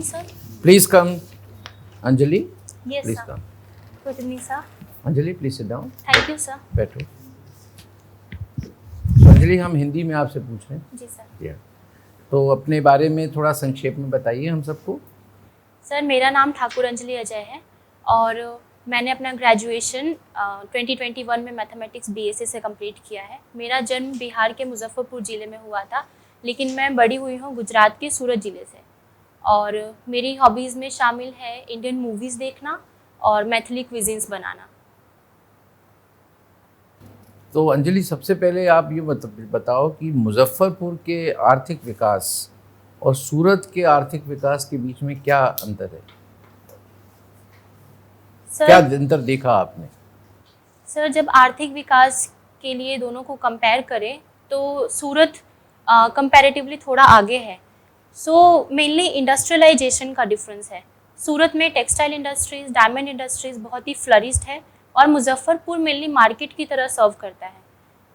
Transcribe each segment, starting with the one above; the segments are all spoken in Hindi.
sir. Please come. Anjali, Yes, please sir. come. Good evening, sir. Anjali, please sit down. Thank you, sir. बैठो। तो अंजलि, हम हिंदी में आपसे पूछ रहे हैं। जी सर। तो अपने बारे में थोड़ा संक्षेप में बताइए हम सबको। सर, मेरा नाम ठाकुर अंजलि अजय है और मैंने अपना ग्रेजुएशन 2021 में मैथमेटिक्स बीएससी से कंप्लीट किया है। मेरा जन्म बिहार के मुजफ्फरपुर ज़िले में हुआ था, लेकिन मैं बड़ी हुई हूँ गुजरात के सूरत ज़िले से। और मेरी हॉबीज़ में शामिल है इंडियन मूवीज़ देखना और मैथिली क्विजीन्स बनाना। तो अंजलि, सबसे पहले आप ये बताओ कि मुजफ्फरपुर के आर्थिक विकास और सूरत के आर्थिक विकास के बीच में क्या अंतर है? क्या अंतर देखा आपने? सर, जब आर्थिक विकास के लिए दोनों को कंपेयर करें तो सूरत कंपैरेटिवली थोड़ा आगे है। सो मेनली इंडस्ट्रियलाइजेशन का डिफरेंस है। सूरत में टेक्सटाइल इंडस्ट्रीज़, डायमंड इंडस्ट्रीज़ बहुत ही फ्लरिश्ड है और मुजफ्फरपुर मेनली मार्केट की तरह सर्व करता है।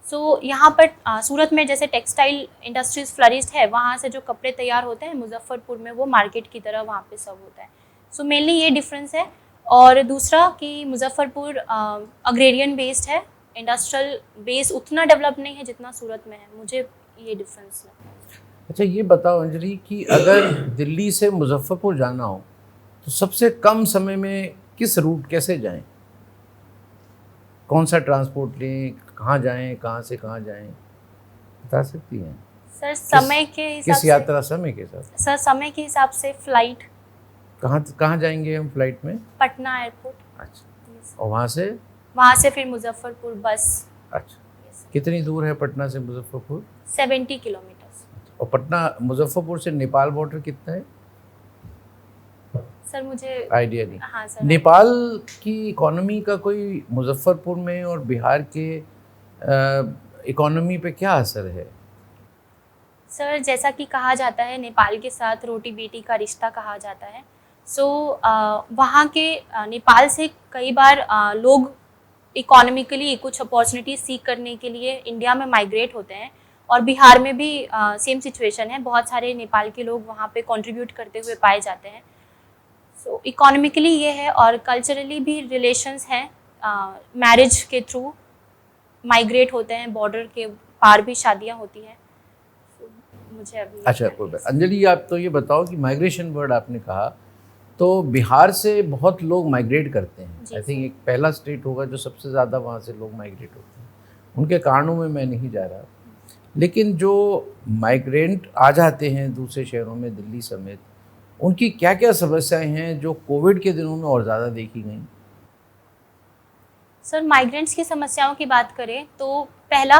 सो यहाँ पर सूरत में जैसे टेक्सटाइल इंडस्ट्रीज़ फ्लरिश्ड है, वहाँ से जो कपड़े तैयार होते हैं मुजफ्फरपुर में वो मार्केट की तरह वहाँ पे सर्व होता है। सो मेनली ये डिफरेंस है। और दूसरा कि मुजफ्फरपुर अग्रेरियन बेस्ड है, इंडस्ट्रियल बेस उतना डेवलप नहीं है जितना सूरत में है। मुझे ये डिफरेंस लगता है। अच्छा, ये बताओ अंजलि कि अगर दिल्ली से मुजफ्फरपुर जाना हो तो सबसे कम समय में किस रूट कैसे जाएं? कौन सा ट्रांसपोर्ट लें, कहाँ जाएं, कहाँ से कहाँ जाएं, बता सकती हैं? सर, समय के हिसाब किस यात्रा समय के साथ? सर, समय के हिसाब से फ्लाइट। कहाँ जाएंगे हम फ्लाइट में? पटना एयरपोर्ट। अच्छा, और वहाँ से फिर मुजफ्फरपुर बस। अच्छा, कितनी दूर है पटना से मुजफ्फरपुर? 70 किलोमीटर्स। और पटना मुजफ्फरपुर से नेपाल बॉर्डर कितना है? सर, मुझे आइडिया नहीं। हाँ सर। नेपाल की इकोनॉमी का कोई मुजफ्फरपुर में और बिहार के इकोनॉमी पे क्या असर है? सर, जैसा कि कहा जाता है नेपाल के साथ रोटी बेटी का रिश्ता कहा जाता है। सो वहाँ के नेपाल से कई बार लोग इकोनॉमिकली कुछ अपॉर्चुनिटी सीख करने के लिए इंडिया में माइग्रेट होते हैं और बिहार में भी सेम सिचुएशन है। बहुत सारे नेपाल के लोग वहाँ पे कंट्रीब्यूट करते हुए पाए जाते हैं। सो इकोनॉमिकली ये है और कल्चरली भी रिलेशंस हैं। मैरिज के थ्रू माइग्रेट होते हैं, बॉर्डर के पार भी शादियाँ होती हैं। मुझे अभी अच्छा, कोई बात। अंजलि, आप तो ये बताओ कि माइग्रेशन वर्ड आपने कहा, तो बिहार से बहुत लोग माइग्रेट करते हैं। आई थिंक एक पहला स्टेट होगा जो सबसे ज़्यादा वहाँ से लोग माइग्रेट होते हैं। उनके कारणों में मैं नहीं जा रहा, लेकिन जो माइग्रेंट आ जाते हैं दूसरे शहरों में, दिल्ली समेत, उनकी क्या क्या समस्याएं हैं जो कोविड के दिनों में और ज़्यादा देखी गई? सर, माइग्रेंट्स की समस्याओं की बात करें तो पहला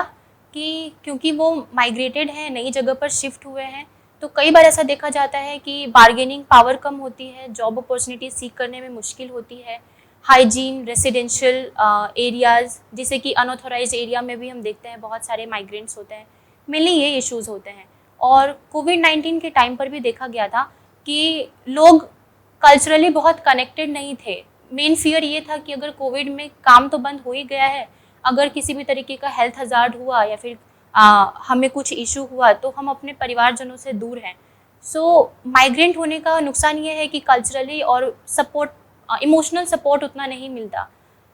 कि क्योंकि वो माइग्रेटेड हैं, नई जगह पर शिफ्ट हुए हैं, तो कई बार ऐसा देखा जाता है कि बार्गेनिंग पावर कम होती है, जॉब अपॉर्चुनिटी सीख करने में मुश्किल होती है। हाइजीन, रेसिडेंशियल एरियाज़, जैसे कि अनऑथोराइज्ड एरिया में भी हम देखते हैं बहुत सारे माइग्रेंट्स होते हैं। मेनली ये इश्यूज़ होते हैं। और कोविड-19 के टाइम पर भी देखा गया था कि लोग कल्चरली बहुत कनेक्टेड नहीं थे। मेन फियर ये था कि अगर कोविड में काम तो बंद हो ही गया है, अगर किसी भी तरीके का हेल्थ हज़ार्ड हुआ या फिर हमें कुछ इशू हुआ तो हम अपने परिवारजनों से दूर हैं। सो माइग्रेंट होने का नुकसान ये है कि कल्चरली और सपोर्ट, इमोशनल सपोर्ट उतना नहीं मिलता।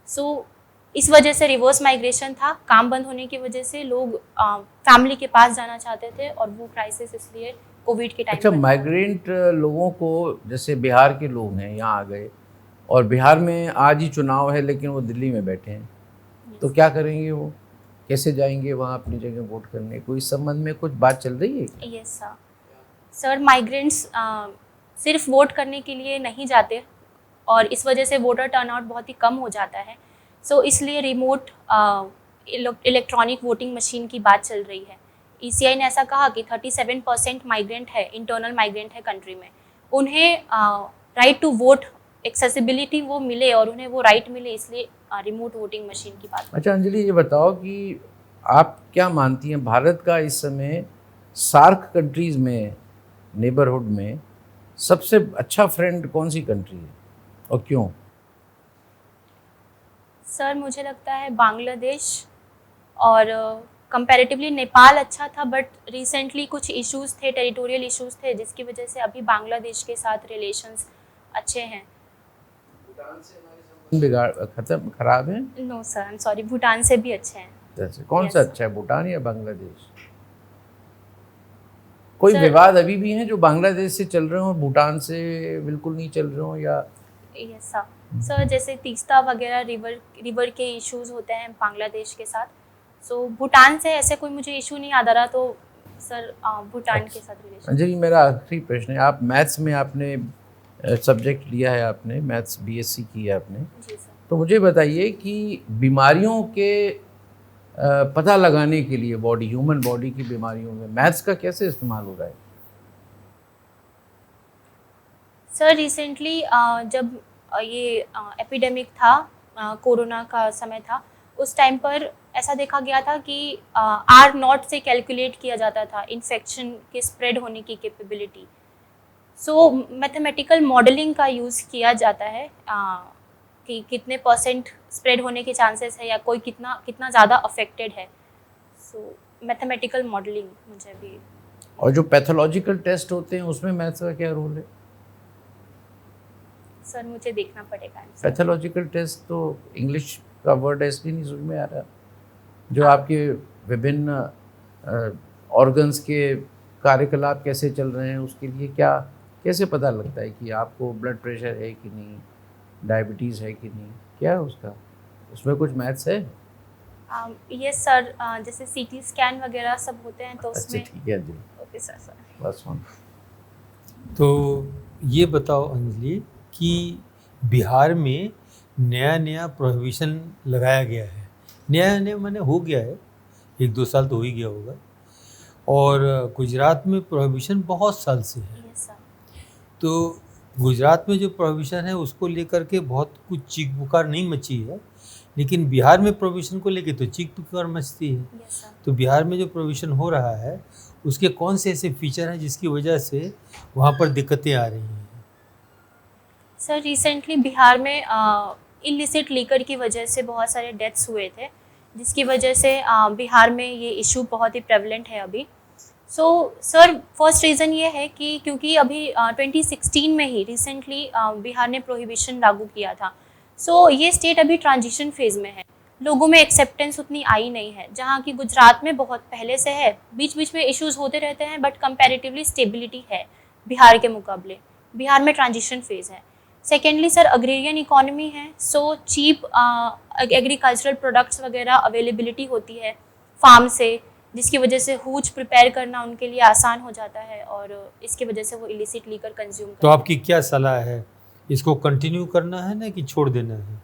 सो इस वजह से रिवर्स माइग्रेशन था। काम बंद होने की वजह से लोग फैमिली के पास जाना चाहते थे और वो क्राइसिस इसलिए कोविड के टाइम। अच्छा, माइग्रेंट लोगों को, जैसे बिहार के लोग हैं यहाँ आ गए और बिहार में आज ही चुनाव है लेकिन वो दिल्ली में बैठे हैं, तो क्या करेंगे वो? कैसे जाएंगे वहाँ अपनी जगह वोट करने? कोई इस संबंध में कुछ बात चल रही है? Yes sir. सर, माइग्रेंट्स सिर्फ वोट करने के लिए नहीं जाते और इस वजह से वोटर टर्नआउट बहुत ही कम हो जाता है। सो इसलिए रिमोट इलेक्ट्रॉनिक वोटिंग मशीन की बात चल रही है। ECI ने ऐसा कहा कि 37% माइग्रेंट है, इंटरनल माइग्रेंट है कंट्री में। उन्हें राइट टू वोट एक्सेसिबिलिटी वो मिले और उन्हें वो राइट मिले, इसलिए रिमोट वोटिंग मशीन की बात। अच्छा अंजलि, ये बताओ कि आप क्या मानती हैं, भारत का इस समय सार्क कंट्रीज़ में, नेबरहुड में सबसे अच्छा फ्रेंड कौन सी कंट्री है और क्यों? सर, मुझे लगता है बांग्लादेश और कंपैरेटिवली नेपाल अच्छा था, बट रिसेंटली कुछ इश्यूज थे, टेरिटोरियल इश्यूज थे, जिसकी वजह से अभी बांग्लादेश के साथ रिलेशंस अच्छे हैं। बिगाड़ खत्म खराब है? No sir, I am sorry, Bhutan से भी अच्छे हैं। जैसे कौन Yes. सा अच्छा है, भूटान या बांग्लादेश? कोई Sir, विवाद अभी भी हैं जो बांग्लादेश से चल रहे हो, भूटान से बिल्कुल नहीं चल रहे हो, या यस सर, जैसे तीस्ता वगैरह रिवर के इश्यूज होते हैं बांग्लादेश के साथ, सो भूटान से ऐसे कोई मुझे इशू नहीं याद आ रहा, तो सर भूटान के साथ रिलेशन। अंजलि, मेरा आखिरी प्रश्न है, आप मैथ्स में आपने सब्जेक्ट लिया है, आपने मैथ्स बीएससी की है आपने, जी सर। तो मुझे बताइए कि बीमारियों के पता लगाने के लिए ह्यूमन बॉडी की बीमारियों में मैथ्स का कैसे इस्तेमाल हो रहा है? सर रिसेंटली जब ये एपिडेमिक था, कोरोना का समय था, उस टाइम पर ऐसा देखा गया था कि R0 से कैलकुलेट किया जाता था इन्फेक्शन के स्प्रेड होने की कैपेबिलिटी। सो मैथमेटिकल मॉडलिंग का यूज़ किया जाता है कि कितने परसेंट स्प्रेड होने के चांसेस है, या कोई कितना ज़्यादा अफेक्टेड है। सो मैथमेटिकल मॉडलिंग मुझे भी। और जो पैथोलॉजिकल टेस्ट होते हैं उसमें मैथ्स का क्या रोल है? सर मुझे देखना पड़ेगा। पैथोलॉजिकल टेस्ट तो इंग्लिश का वर्ड है, इसलिए नहीं समझ में आ रहा। जो आपके विभिन्न ऑर्गन्स के कार्यकलाप कैसे चल रहे हैं, उसके लिए कैसे पता लगता है कि आपको ब्लड प्रेशर है कि नहीं, डायबिटीज़ है कि नहीं, क्या है उसमें कुछ मैथ्स है? ये सर, जैसे सीटी स्कैन वगैरह सब होते हैं, तो उसमें। अच्छा, ठीक है जी। Okay sir. बस ऑन। तो ये बताओ अंजलि कि बिहार में नया प्रोहिबिशन लगाया गया है। नया मैंने हो गया है, 1-2 साल तो हो ही गया होगा, और गुजरात में प्रोहिबिशन बहुत साल से है। Yes sir. तो गुजरात में जो प्रोहिबिशन है उसको लेकर के बहुत कुछ चीख पुकार नहीं मची है, लेकिन बिहार में प्रोहिबिशन को लेके तो चीख पुकार मचती है। Yes sir. तो बिहार में जो प्रोहिबिशन हो रहा है उसके कौन से ऐसे फीचर हैं जिसकी वजह से वहाँ पर दिक्कतें आ रही हैं? सर रिसेंटली बिहार में इलिसिट लीकर की वजह से बहुत सारे डेथ्स हुए थे, जिसकी वजह से बिहार में ये इशू बहुत ही प्रेवलेंट है अभी। सो सर फर्स्ट रीज़न ये है कि क्योंकि अभी 2016 में ही रिसेंटली बिहार ने प्रोहिबिशन लागू किया था। सो ये स्टेट अभी ट्रांजिशन फेज़ में है, लोगों में एक्सेप्टेंस उतनी आई नहीं है, जहाँ की गुजरात में बहुत पहले से है। बीच बीच में इश्यूज होते रहते हैं, बट कंपैरेटिवली स्टेबिलिटी है बिहार के मुकाबले। बिहार में ट्रांजिशन फेज़ है। सेकेंडली सर अग्रेरियन इकोनॉमी है, सो चीप एग्रीकल्चरल प्रोडक्ट्स वगैरह अवेलेबिलिटी होती है फार्म से, जिसकी वजह से हूज प्रिपेयर करना उनके लिए आसान हो जाता है, और इसकी वजह से वो इलिसिट लीकर कंज्यूम करते तो आपकी क्या सलाह है, इसको कंटिन्यू करना है ना कि छोड़ देना है?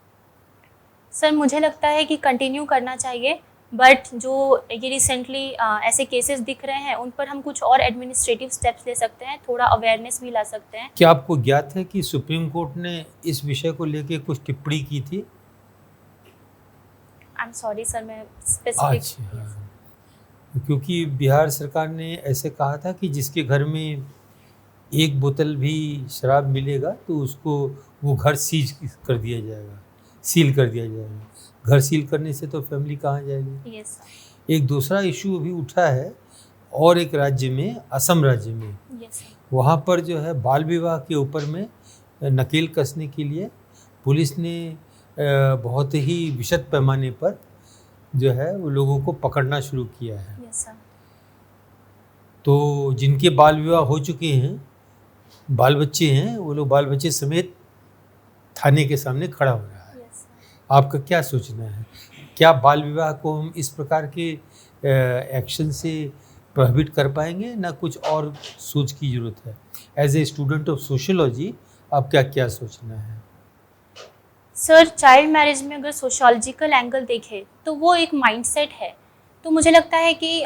सर मुझे लगता है कि कंटिन्यू करना चाहिए, बट जो ये रिसेंटली ऐसे केसेस दिख रहे हैं उन पर हम कुछ और एडमिनिस्ट्रेटिव स्टेप्स ले सकते हैं, थोड़ा अवेयरनेस भी ला सकते हैं। क्या आपको ज्ञात है कि सुप्रीम कोर्ट ने इस विषय को लेके कुछ टिप्पणी की थी? आई एम सॉरी सर, मैं स्पेसिफिक। अच्छा, क्योंकि बिहार सरकार ने ऐसे कहा था कि जिसके घर में 1 बोतल भी शराब मिलेगा तो उसको वो घर सील कर दिया जाएगा। घर सील करने से तो फैमिली कहाँ जाएगी? यस एक दूसरा इशू अभी उठा है और एक राज्य में, असम राज्य में, यस वहाँ पर जो है बाल विवाह के ऊपर में नकेल कसने के लिए पुलिस ने बहुत ही विशद पैमाने पर जो है वो लोगों को पकड़ना शुरू किया है। Yes sir. तो जिनके बाल विवाह हो चुके हैं, बाल बच्चे हैं, वो लोग बाल बच्चे समेत थाने के सामने खड़ा हो रहा है। Yes sir. आपका क्या सोचना है? क्या बाल विवाह को हम इस प्रकार के एक्शन से प्रोहिबिट कर पाएंगे, ना कुछ और सोच की ज़रूरत है? As a student of sociology आपका क्या सोचना है? सर चाइल्ड मैरिज में अगर सोशियोलॉजिकल एंगल देखें तो वो एक माइंडसेट है। तो मुझे लगता है कि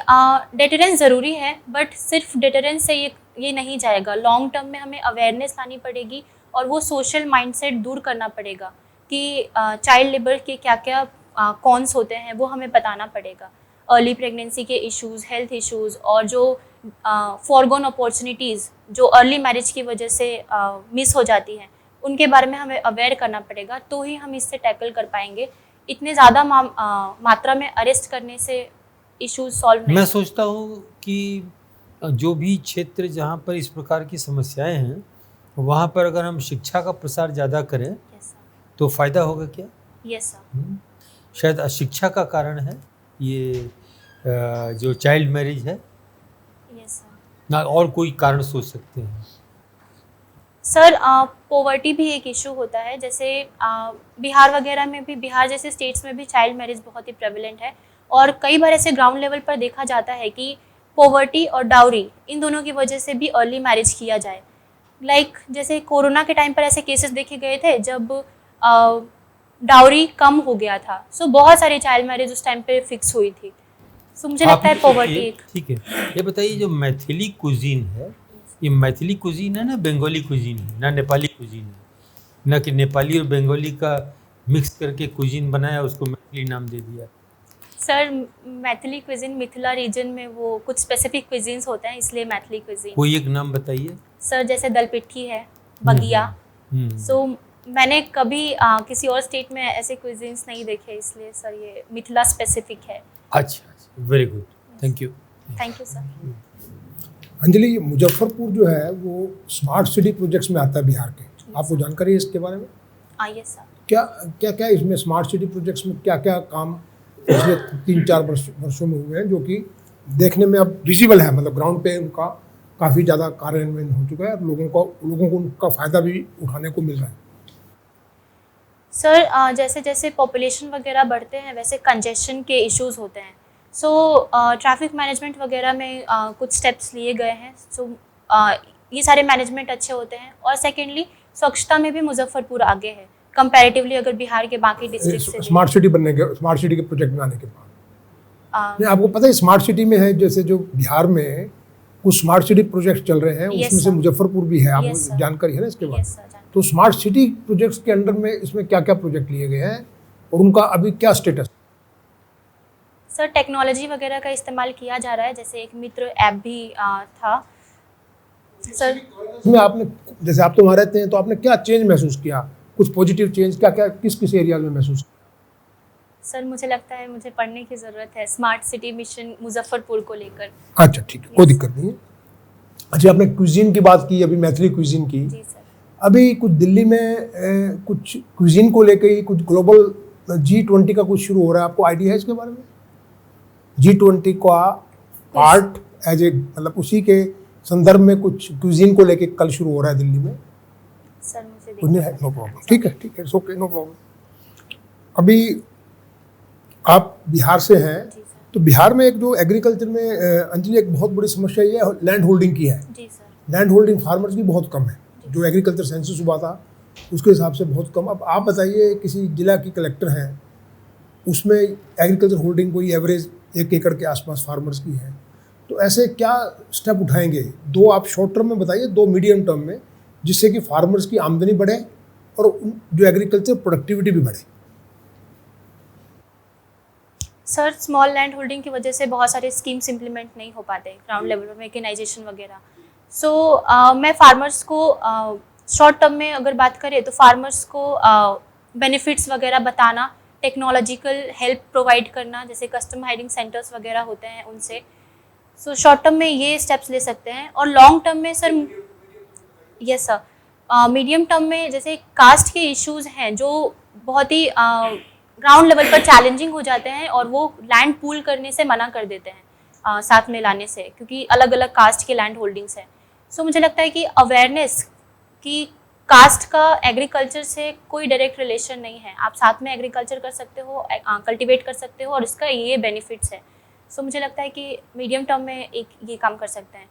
डेटरेंस ज़रूरी है, बट सिर्फ डेटरेंस से ये नहीं जाएगा। लॉन्ग टर्म में हमें अवेयरनेस लानी पड़ेगी और वो सोशल माइंडसेट दूर करना पड़ेगा कि चाइल्ड लेबर के क्या क्या कॉन्स होते हैं, वो हमें बताना पड़ेगा। अर्ली प्रेगनेंसी के इश्यूज़, हेल्थ इश्यूज़, और जो फॉरगॉन अपॉर्चुनिटीज़ जो अर्ली मैरिज की वजह से मिस हो जाती हैं, उनके बारे में हमें अवेयर करना पड़ेगा, तो ही हम इससे टैकल कर पाएंगे। इतने ज़्यादा मात्रा में अरेस्ट करने से इश्यूज सॉल्व नहीं मैं होते। सोचता हूँ कि जो भी क्षेत्र जहाँ पर इस प्रकार की समस्याएं हैं वहाँ पर अगर हम शिक्षा का प्रसार ज़्यादा करें यस सर, तो फ़ायदा होगा क्या? यस सर, शायद अशिक्षा का कारण है ये जो चाइल्ड मैरिज है, यस सर। ना और कोई कारण सोच सकते हैं? सर पॉवर्टी भी एक इशू होता है, जैसे बिहार वगैरह में भी, बिहार जैसे स्टेट्स में भी चाइल्ड मैरिज बहुत ही प्रेवलेंट है, और कई बार ऐसे ग्राउंड लेवल पर देखा जाता है कि पॉवर्टी और डाउरी इन दोनों की वजह से भी अर्ली मैरिज किया जाए। जैसे कोरोना के टाइम पर ऐसे केसेस देखे गए थे जब डाउरी कम हो गया था, सो बहुत सारी चाइल्ड मैरिज उस टाइम पे फिक्स हुई थी। सो मुझे लगता है पॉवर्टी एक। ठीक है, ये बताइए जो मैथिली कुजीन है, ये मैथिली कुजीन है ना बंगाली कुजीन है ना नेपाली कुजीन है, ना कि नेपाली और बंगाली का मिक्स करके कुजीन बनाया उसको मैथिली नाम दे दिया? Sir Maithili cuisine Mithila region में वो कुछ स्पेसिफिक क्विजिन्स होते हैं, इसलिए मैथिली क्विजिन। कोई एक नाम बताइए। सर जैसे दल पिट्ठी है, बगिया। सो मैंने कभी किसी और स्टेट में ऐसे क्विजिन्स नहीं देखे, इसलिए सर ये मिथिला स्पेसिफिक है। अच्छा, very good, thank you. Thank you sir. Anjali, ये मुजफ्फरपुर जो है वो स्मार्ट सिटी प्रोजेक्ट्स में आता है बिहार के, आपको जानकारी है इसके बारे में? Yes sir. क्या क्या क्या इसमें स्मार्ट सिटी प्रोजेक्ट्स में क्या क्या काम पिछले 3-4 वर्षों में हुए हैं जो कि देखने में अब विजिबल है, मतलब ग्राउंड पे उनका काफ़ी ज़्यादा कार्यान्वयन हो चुका है और लोगों को उनका फ़ायदा भी उठाने को मिल रहा है? सर जैसे जैसे पॉपुलेशन वगैरह बढ़ते हैं वैसे कंजेशन के इश्यूज होते हैं। सो ट्रैफिक मैनेजमेंट वगैरह में कुछ स्टेप्स लिए गए हैं। सो ये सारे मैनेजमेंट अच्छे होते हैं, और सेकेंडली स्वच्छता में भी मुजफ्फरपुर आगे है कंपैरेटिवली अगर बिहार के बाकी डिस्ट्रिक्ट से। स्मार्ट सिटी के प्रोजेक्ट में आने के बाद भी। नहीं, आपको पता है स्मार्ट सिटी में है, जैसे जो बिहार में कुछ स्मार्ट सिटी प्रोजेक्ट चल रहे हैं Yes, उसमें से sir. मुजफ्फरपुर भी है, आपको Yes, sir. जानकारी है ना इसके बाद? Yes sir. तो स्मार्ट सिटी प्रोजेक्ट्स के अंडर में इसमें क्या क्या प्रोजेक्ट लिए गए हैं और उनका अभी क्या स्टेटस? सर टेक्नोलॉजी वगैरह का इस्तेमाल किया जा रहा है, जैसे एक मित्र ऐप भी था सर। इसमें आपने, जैसे आप तो वहाँ रहते हैं तो आपने क्या चेंज महसूस किया, कुछ पॉजिटिव चेंज क्या क्या किस किस एरिया में महसूस किया? सर मुझे लगता है मुझे पढ़ने की ज़रूरत है स्मार्ट सिटी मिशन मुजफ्फरपुर को लेकर। अच्छा ठीक है, कोई दिक्कत नहीं है। अच्छा, आपने क्विजीन की बात की, अभी मैथिली क्विजीन की। जी सर। अभी कुछ दिल्ली में कुछ क्विजीन को लेकर ही कुछ ग्लोबल G20 का कुछ शुरू हो रहा है, आपको आइडिया है इसके बारे में? G20 का पार्ट एज ए, मतलब उसी के संदर्भ में कुछ क्विजीन को लेके कल शुरू हो रहा है दिल्ली में। सर मुझे कुछ नहीं है, नो प्रॉब्लम, ठीक है इट्स ओके, नो प्रॉब्लम। अभी आप बिहार से हैं, जी सर। तो बिहार में एक जो एग्रीकल्चर में अंजलि एक बहुत बड़ी समस्या ये लैंड होल्डिंग की है। जी सर। लैंड होल्डिंग फार्मर्स की बहुत कम है, जो एग्रीकल्चर सेंसस हुआ था उसके हिसाब से बहुत कम। अब आप बताइए, किसी जिला की कलेक्टर हैं, उसमें एग्रीकल्चर होल्डिंग कोई एवरेज 1 एकड़ के आसपास फार्मर्स की है, तो ऐसे क्या स्टेप उठाएंगे? 2 आप शॉर्ट टर्म में बताइए, 2 मीडियम टर्म में, जिससे कि फार्मर्स की आमदनी बढ़े और जो एग्रीकल्चर प्रोडक्टिविटी भी बढ़े। सर स्मॉल लैंड होल्डिंग की वजह से बहुत सारे स्कीम्स इंप्लीमेंट नहीं हो पाते ग्राउंड लेवल पर, मैकेनाइजेशन वगैरह। सो मैं फार्मर्स को शॉर्ट टर्म में अगर बात करें तो फार्मर्स को बेनिफिट्स वगैरह बताना, टेक्नोलॉजिकल हेल्प प्रोवाइड करना, जैसे कस्टम हायरिंग सेंटर्स वगैरह होते हैं उनसे। सो शॉर्ट टर्म में ये स्टेप्स ले सकते हैं, और लॉन्ग टर्म में sir, yes sir, medium term में जैसे कास्ट के इश्यूज हैं जो बहुत ही ग्राउंड लेवल पर चैलेंजिंग हो जाते हैं, और वो लैंड पूल करने से मना कर देते हैं साथ में लाने से, क्योंकि अलग अलग कास्ट के लैंड होल्डिंग्स हैं। सो मुझे लगता है कि अवेयरनेस कि कास्ट का एग्रीकल्चर से कोई डायरेक्ट रिलेशन नहीं है, आप साथ में एग्रीकल्चर कर सकते हो, कल्टीवेट कर सकते हो, और इसका ये बेनिफिट्स है। सो मुझे लगता है कि मीडियम टर्म में एक ये काम कर सकते हैं।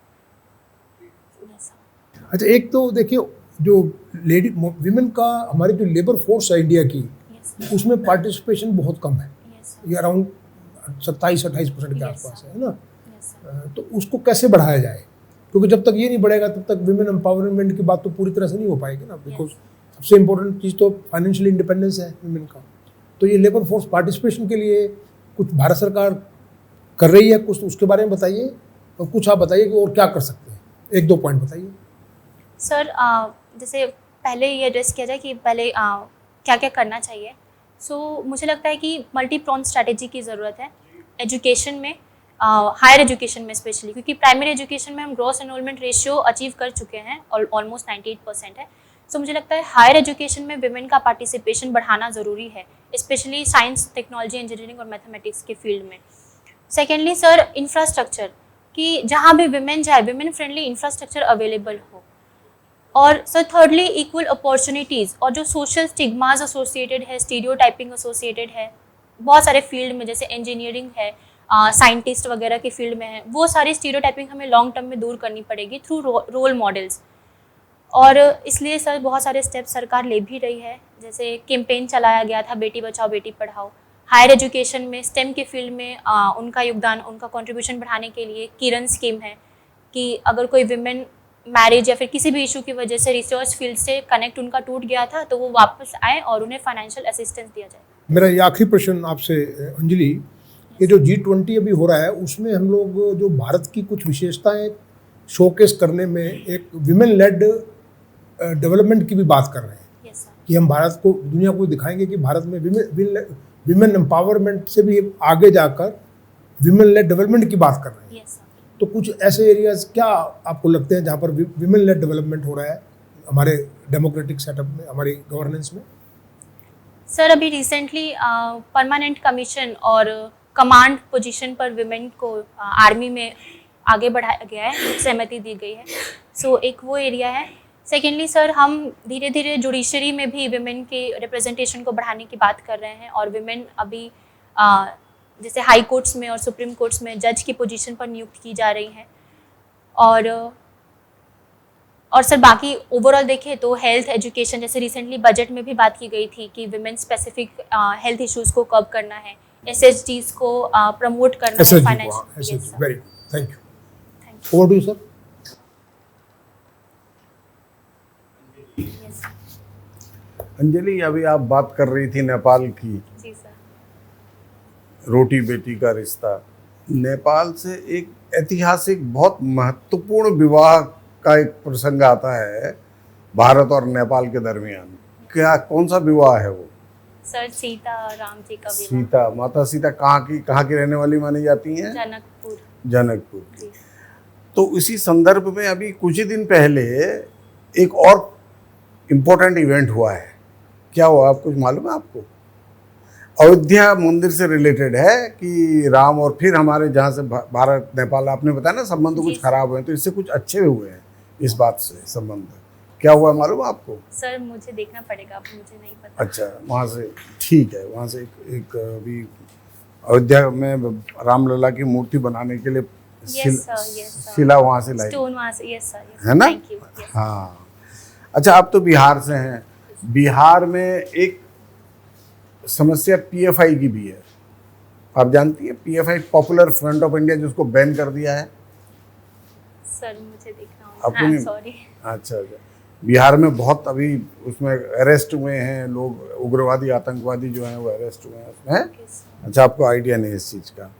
अच्छा, एक तो देखिए, जो लेडी विमेन का हमारी जो लेबर फोर्स है इंडिया की, उसमें पार्टिसिपेशन बहुत कम है, ये अराउंड 27-28% के आसपास है ना। तो उसको कैसे बढ़ाया जाए, क्योंकि जब तक ये नहीं बढ़ेगा तब तक विमेन एम्पावरमेंट की बात तो पूरी तरह से नहीं हो पाएगी ना, बिकॉज सबसे इम्पोर्टेंट चीज़ तो फाइनेंशियल इंडिपेंडेंस है विमेन का। तो ये लेबर फोर्स पार्टिसिपेशन के लिए कुछ भारत सरकार कर रही है कुछ, तो उसके बारे में बताइए, और कुछ आप बताइए कि और क्या कर सकते हैं, 1-2 पॉइंट बताइए। सर जैसे पहले ये एड्रेस किया जाए कि पहले क्या क्या करना चाहिए। सो मुझे लगता है कि मल्टी प्रॉन स्ट्रैटेजी की ज़रूरत है एजुकेशन में, हायर एजुकेशन में स्पेशली, क्योंकि प्राइमरी एजुकेशन में हम ग्रॉस एनरोलमेंट रेशियो अचीव कर चुके हैं और ऑलमोस्ट 98% है। सो मुझे लगता है हायर एजुकेशन में विमेन का पार्टिसिपेशन बढ़ाना ज़रूरी है, स्पेशली साइंस, टेक्नोलॉजी, इंजीनियरिंग और मैथमेटिक्स के फील्ड में। सेकेंडली सर, इंफ्रास्ट्रक्चर, कि जहाँ भी विमेन जाए, विमेन फ्रेंडली इंफ्रास्ट्रक्चर अवेलेबल हो। और सर थर्डली, इक्वल अपॉर्चुनिटीज़, और जो सोशल स्टिग्माज एसोसिएटेड है, स्टीरियोटाइपिंग एसोसिएटेड है बहुत सारे फील्ड में, जैसे इंजीनियरिंग है, साइंटिस्ट वगैरह के फील्ड में है, वो सारी स्टीरियोटाइपिंग हमें लॉन्ग टर्म में दूर करनी पड़ेगी थ्रू रोल मॉडल्स। और इसलिए सर बहुत सारे स्टेप्स सरकार ले भी रही है, जैसे कैंपेन चलाया गया था बेटी बचाओ बेटी पढ़ाओ। हायर एजुकेशन में स्टेम के फील्ड में उनका योगदान, उनका कंट्रीब्यूशन बढ़ाने के लिए किरण स्कीम है कि अगर कोई विमेन मैरिज या फिर किसी भी इशू की वजह से रिसर्च फील्ड से कनेक्ट उनका टूट गया था तो वो वापस आए और उन्हें फाइनेंशियल असिस्टेंस दिया जाए। मेरा ये आखिरी प्रश्न आपसे अंजलि, ये जो G20 अभी हो रहा है उसमें हम लोग जो भारत की कुछ विशेषताएं शोकेस करने में एक विमेन लेड डेवलपमेंट की भी बात कर रहे हैं। Yes sir. कि हम भारत को, दुनिया को दिखाएंगे कि भारत में विमेन एम्पावरमेंट से भी आगे जाकर विमेन लेड डेवलपमेंट की बात कर रहे हैं। Yes sir. तो कुछ ऐसे एरियाज क्या आपको लगते हैं जहाँ पर विमेन लेड डेवलपमेंट हो रहा है हमारे डेमोक्रेटिक सेटअप में, हमारी गवर्नेंस में? सर अभी रिसेंटली परमानेंट कमीशन और कमांड पोजीशन पर विमेन को आर्मी में आगे बढ़ाया गया है, सहमति दी गई है। सो एक वो एरिया है। सेकेंडली सर, हम धीरे धीरे जुडिशरी में भी विमेन के रिप्रेजेंटेशन को बढ़ाने की बात कर रहे हैं, और विमेन अभी जैसे हाई कोर्ट्स में और सुप्रीम कोर्ट्स में जज की पोजीशन पर नियुक्त की जा रही हैं। और सर बाकी ओवरऑल देखें तो हेल्थ, एजुकेशन, जैसे रिसेंटली बजट में भी बात की गई थी कि विमेन स्पेसिफिक हेल्थ इश्यूज को कर्ब करना है, SHGs को प्रमोट करना है, financial. Very good, thank you. Over to you sir. Anjali, अभी आप बात कर रही थी नेपाल की, जी सर। रोटी बेटी का रिश्ता। नेपाल से एक ऐतिहासिक बहुत महत्वपूर्ण विवाह का एक प्रसंग आता है भारत और नेपाल के दरमियान। क्या, कौन सा विवाह है वो? सर सीता और राम जी का विवाह। सीता, माता सीता कहाँ की रहने वाली मानी जाती हैं? जनकपुर। जनकपुर की। जी। तो इसी संदर्भ में अभी कुछ ही दिन पहले एक और इम्पोर्टेंट इवेंट हुआ है। क्या हुआ, आप कुछ मालूम है आपको? अयोध्या मंदिर से रिलेटेड है कि राम और फिर हमारे जहाँ से भारत नेपाल, आपने बताया ना संबंध कुछ खराब हुए, तो इससे कुछ अच्छे हुए हैं इस बात से संबंध। क्या हुआ मालूम है आपको? सर मुझे देखना पड़ेगा, अब मुझे नहीं पता। अच्छा, वहाँ से ठीक है, वहाँ से एक अभी अयोध्या में रामलला की मूर्ति बनाने के लिए शिला वहाँ से लाई, स्टोन वहाँ से। यस सर, है ना? Thank you. हाँ। अच्छा, आप तो बिहार से हैं। बिहार में एक समस्या PFI की भी है, आप जानती है? PFI, popular front of India, जिसको बैन कर दिया है। सर मुझे देखना आपको होगा, नहीं? सॉरी। अच्छा, बिहार में बहुत अभी उसमें अरेस्ट हुए हैं लोग, उग्रवादी आतंकवादी जो हैं वो अरेस्ट हुए हैं उसमें। अच्छा, आपको आइडिया नहीं है इस चीज़ का?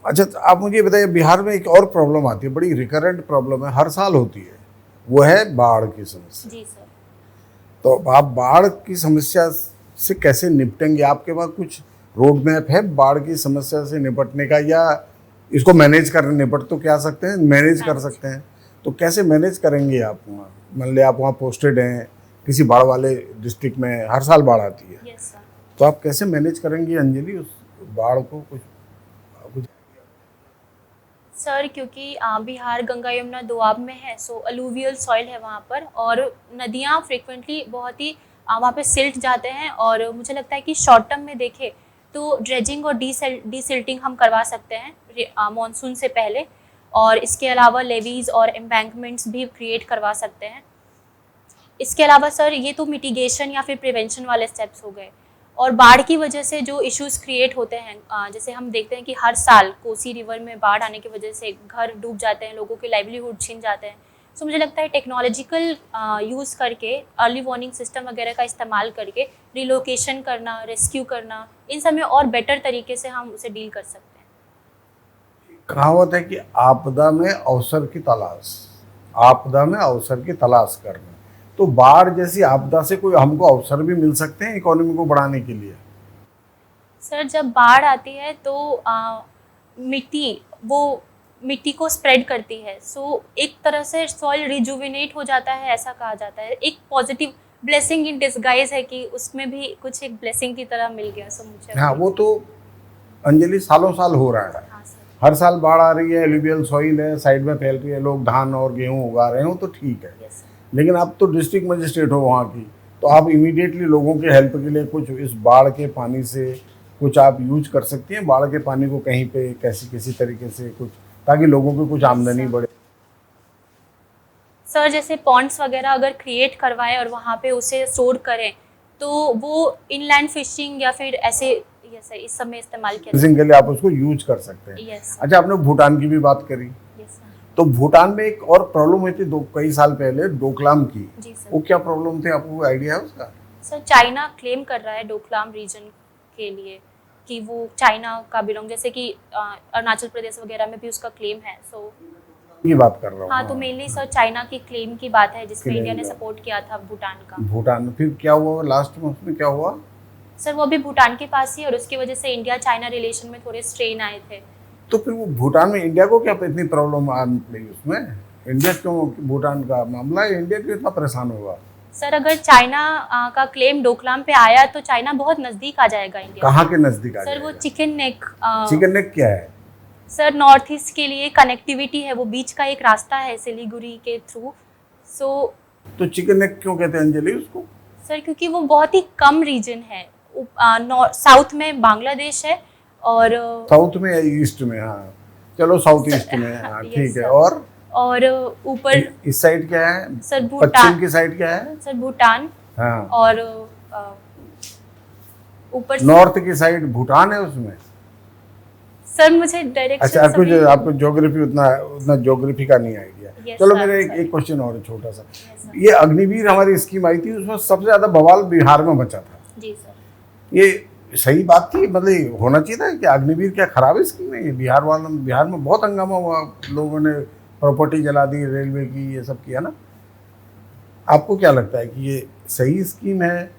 अच्छा, तो आप मुझे बताइए, बिहार में एक और प्रॉब्लम आती है, बड़ी रिकरेंट प्रॉब्लम है, हर साल होती है, वो है बाढ़ की समस्या। जी सर। तो आप बाढ़ की समस्या से कैसे निपटेंगे? आपके पास कुछ रोड मैप है बाढ़ की समस्या से निपटने का, या इसको मैनेज कर, निपट तो क्या सकते हैं, मैनेज कर सकते हैं, तो कैसे मैनेज करेंगे आप? वहाँ मान लिया आप वहाँ पोस्टेड हैं किसी बाढ़ वाले डिस्ट्रिक्ट में, हर साल बाढ़ आती है, यस सर। तो आप कैसे मैनेज करेंगी अंजलि उस बाढ़ को? कुछ सर क्योंकि बिहार गंगा यमुना दोआब में है, सो अलूवियल सॉइल है वहाँ पर, और नदियाँ फ्रिक्वेंटली बहुत ही वहाँ पे सिल्ट जाते हैं, और मुझे लगता है कि शॉर्ट टर्म में देखें तो ड्रेजिंग और डीसिल्टिंग हम करवा सकते हैं मॉनसून से पहले, और इसके अलावा लेवीज और एम्बैंकमेंट्स भी क्रिएट करवा सकते हैं। इसके अलावा सर ये तो मिटिगेशन या फिर प्रिवेंशन वाले स्टेप्स हो गए, और बाढ़ की वजह से जो इश्यूज क्रिएट होते हैं, जैसे हम देखते हैं कि हर साल कोसी रिवर में बाढ़ आने की वजह से घर डूब जाते हैं, लोगों के लाइवलीहुड छिन जाते हैं। सो मुझे लगता है टेक्नोलॉजिकल यूज़ करके, अर्ली वार्निंग सिस्टम वगैरह का इस्तेमाल करके रिलोकेशन करना, रेस्क्यू करना, इन सब में और बेटर तरीके से हम उसे डील कर सकते हैं। कहावत है कि आपदा में अवसर की तलाश, आपदा में अवसर की तलाश करना। तो बाढ़ जैसी आपदा से कोई हमको अवसर भी मिल सकते हैं इकोनॉमी को बढ़ाने के लिए? सर जब बाढ़ आती है तो मिट्टी वो मिट्टी को स्प्रेड करती है, सो एक तरह से सॉइल रिजुविनेट हो जाता है, ऐसा कहा जाता है। एक पॉजिटिव ब्लेसिंग इन डिस्गाइज है कि उसमें भी कुछ एक ब्लेसिंग की तरह मिल गया, सो मुझे हाँ, वो तो अंजलि सालों साल हो रहा है। हाँ सर, हर साल बाढ़ आ रही है, एलुवियल सॉइल है, साइड में फैल रही है, लोग धान और गेहूं उगा रहे हो तो ठीक है। Yes sir. लेकिन आप तो डिस्ट्रिक्ट मजिस्ट्रेट हो वहाँ की, तो आप इमीडिएटली लोगों के हेल्प के लिए कुछ इस बाढ़ के पानी से कुछ आप यूज कर सकती हैं, बाढ़ के पानी को कहीं पे किसी तरीके से कुछ, ताकि लोगों की कुछ आमदनी बढ़े। सर जैसे पॉन्ड्स वगैरह अगर क्रिएट करवाएं और वहाँ पे उसे स्टोर करें, तो वो इनलैंड फिशिंग या फिर ऐसे यस सर इस सब में इस्तेमाल किया फिशिंग के लिए आप उसको यूज कर सकते हैं। यस अच्छा, आपने भूटान की भी बात करी, यस सर। तो भूटान में एक और प्रॉब्लम हुई थी कई साल पहले, डोकलाम की। जी सर। वो क्या प्रॉब्लम थी, आपको आइडिया है उसका? सर चाइना क्लेम कर रहा है डोकलाम रीजन के लिए कि वो चाइना का बिलोंग, जैसे कि अरुणाचल प्रदेश वगैरह में भी उसका क्लेम है, सो की बात कर रहा हूँ। हाँ, तो मेनली सर चाइना की क्लेम की बात है जिसमें Claim इंडिया ने का। सपोर्ट किया था भूटान का। भूटान में फिर क्या हुआ लास्ट में, उसमें क्या हुआ? सर वो भी भूटान के पास ही, और उसकी वजह से इंडिया चाइना रिलेशन में थोड़े स्ट्रेन आए थे। तो फिर वो भूटान में इंडिया को क्या इतनी प्रॉब्लम आ गई उसमें? इंडिया क्यों, भूटान का मामला है, इंडिया क्यों इतना परेशान होगा? सर अगर चाइना का क्लेम डोकलाम पे आया तो चाइना बहुत नजदीक आ जाएगा इंडिया कहाँ के नजदीक आ सर। वो जाएगा? चिकन नेक चिकन नेक क्या है? सर नॉर्थ ईस्ट के लिए कनेक्टिविटी है, वो बीच का एक रास्ता है सिलीगुड़ी के थ्रू। सो तो चिकन नेक क्यों कहते हैं अंजलि उसको? सर क्योंकि वो बहुत ही कम रीजन है, साउथ में बांग्लादेश है और साउथ में या ईस्ट में? हाँ चलो, साउथ ईस्ट में, हाँ Yes, ठीक है। sir. और ऊपर इस साइड क्या है? सर पश्चिम भूटान, की साइड क्या है? सर भूटान, हाँ, और ऊपर नॉर्थ की साइड भूटान है उसमें। सर मुझे डायरेक्शन अच्छा, आपको ज्योग्राफी उतना ज्योग्राफी का नहीं आइडिया। Yes, चलो sir, मेरा sir. एक क्वेश्चन और है छोटा सा। Yes, sir. ये अग्निवीर हमारी स्कीम आई थी, उसमें सबसे ज्यादा बवाल बिहार में बचा था। जी सर। ये सही बात थी, मतलब होना चाहिए था कि अग्निवीर क्या खराब स्कीम है? ये बिहार में बहुत हंगामा हुआ, लोगों ने प्रॉपर्टी जला दी, रेलवे की, ये सब किया ना। आपको क्या लगता है कि ये सही स्कीम है?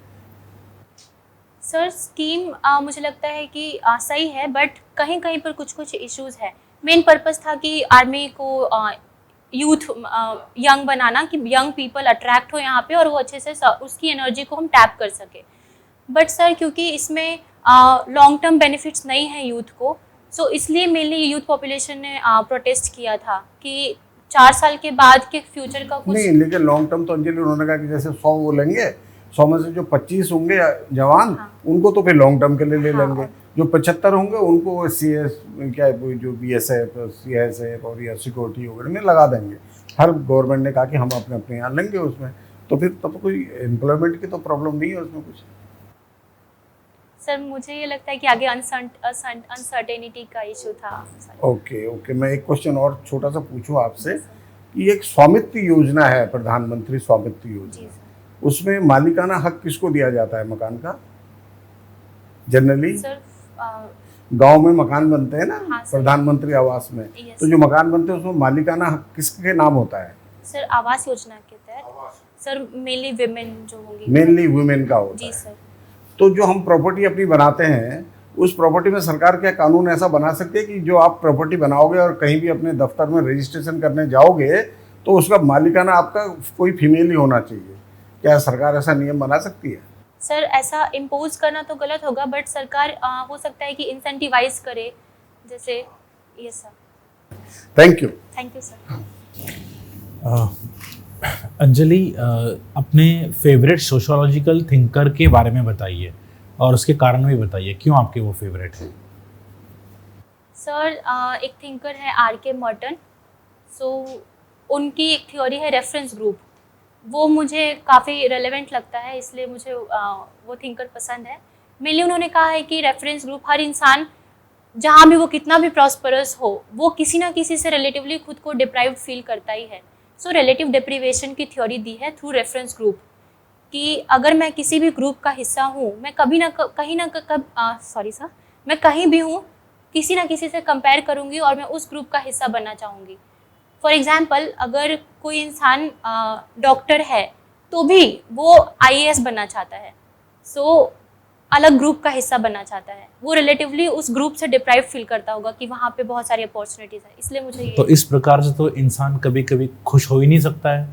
सर स्कीम मुझे लगता है कि सही है, बट कहीं कहीं पर कुछ कुछ इश्यूज है। मेन पर्पस था कि आर्मी को यूथ यंग बनाना, कि यंग पीपल अट्रैक्ट हो यहाँ पे और वो अच्छे से उसकी एनर्जी को हम टैप कर सके। बट सर क्योंकि इसमें लॉन्ग टर्म बेनिफिट्स नहीं है यूथ को, सो इसलिए मेनली यूथ पॉपुलेशन ने प्रोटेस्ट किया था कि 4 साल के बाद के फ्यूचर का कुछ नहीं, लेकिन लॉन्ग टर्म तो अंजलि उन्होंने कहा कि जैसे 100 वो लेंगे, 100 में से जो 25 होंगे जवान, हाँ। उनको तो फिर लॉन्ग टर्म के लिए ले हाँ, लेंगे। जो 75 होंगे उनको CS क्या है, जो BSF, CSF और या सिक्योरिटी वगैरह में लगा देंगे। हर गवर्नमेंट ने कहा कि हम अपने अपने यहाँ लेंगे उसमें, तो फिर तब कोई एम्प्लॉयमेंट की तो प्रॉब्लम नहीं है उसमें कुछ। सर मुझे ये लगता है कि आगे अनसर्टेनिटी का इशू था। ओके, मैं एक क्वेश्चन और छोटा सा पूछूं आपसे कि एक स्वामित्व योजना है, प्रधानमंत्री स्वामित्व जी योजना, सर। उसमें मालिकाना हक किसको दिया जाता है मकान का? जनरली सर गांव में मकान बनते हैं ना, हाँ, सर। प्रधानमंत्री आवास में, Yes, तो जो मकान बनते हैं उसमें मालिकाना हक किसके नाम होता है? सर आवास योजना के तहत सर मेनली विमेन जो होंगी। मेनली वुमेन का होता जी है। सर। तो जो हम प्रॉपर्टी अपनी बनाते हैं, उस प्रॉपर्टी में सरकार क्या कानून ऐसा बना सकती है कि जो आप प्रॉपर्टी बनाओगे और कहीं भी अपने दफ्तर में रजिस्ट्रेशन करने जाओगे तो उसका मालिकाना आपका कोई फीमेल ही होना चाहिए? क्या सरकार ऐसा नियम बना सकती है? सर ऐसा इम्पोज करना तो गलत होगा, बट सरकार हो सकता है कि इंसेंटिवाइज करे, जैसे ये sir. Thank you. Thank you sir. Anjali, अपने फेवरेट सोशोलॉजिकल थिंकर के बारे में बताइए और उसके कारण भी बताइए, क्यों आपके वो फेवरेट है? सर एक थिंकर है RK मर्टन। सो उनकी एक थ्योरी है रेफरेंस ग्रुप, वो मुझे काफ़ी रेलेवेंट लगता है, इसलिए मुझे वो थिंकर पसंद है। मेनली उन्होंने कहा है कि रेफरेंस ग्रुप, हर इंसान जहाँ भी वो कितना भी प्रॉस्परस हो, वो किसी ना किसी से रिलेटिवली खुद को डिप्राइव्ड फील करता ही है। सो रिलेटिव डिप्रीवेशन की थ्योरी दी है थ्रू रेफरेंस ग्रुप, कि अगर मैं किसी भी ग्रुप का हिस्सा हूँ, मैं कभी ना कहीं ना मैं कहीं भी हूँ, किसी ना किसी से कंपेयर करूँगी और मैं उस ग्रुप का हिस्सा बनना चाहूँगी। फॉर एग्जाम्पल, अगर कोई इंसान डॉक्टर है तो भी वो IAS बनना चाहता है। सो अलग ग्रुप का हिस्सा बनना चाहता है, वो रिलेटिवली उस ग्रुप से डिप्राइव फील करता होगा कि वहाँ पे बहुत सारी अपॉर्चुनिटीज़ है, इसलिए मुझे ये तो इस प्रकार से तो इंसान कभी कभी खुश हो ही नहीं सकता है।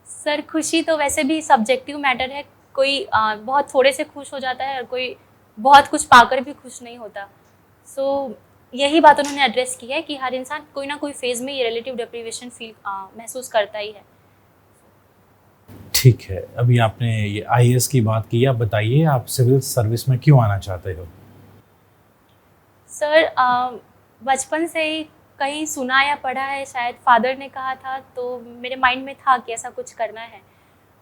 सर खुशी तो वैसे भी सब्जेक्टिव मैटर है, कोई बहुत थोड़े से खुश हो जाता है और कोई बहुत कुछ पाकर भी खुश नहीं होता। सो यही बात उन्होंने एड्रेस की है कि हर इंसान कोई ना कोई फेज़ में ये रिलेटिव डिप्रीवेशन फील महसूस करता ही है। ठीक है, अभी आपने ये आईएएस की बात की, आप बताइए आप सिविल सर्विस में क्यों आना चाहते हो? सर बचपन से ही कहीं सुना या पढ़ा है, शायद फादर ने कहा था, तो मेरे माइंड में था कि ऐसा कुछ करना है।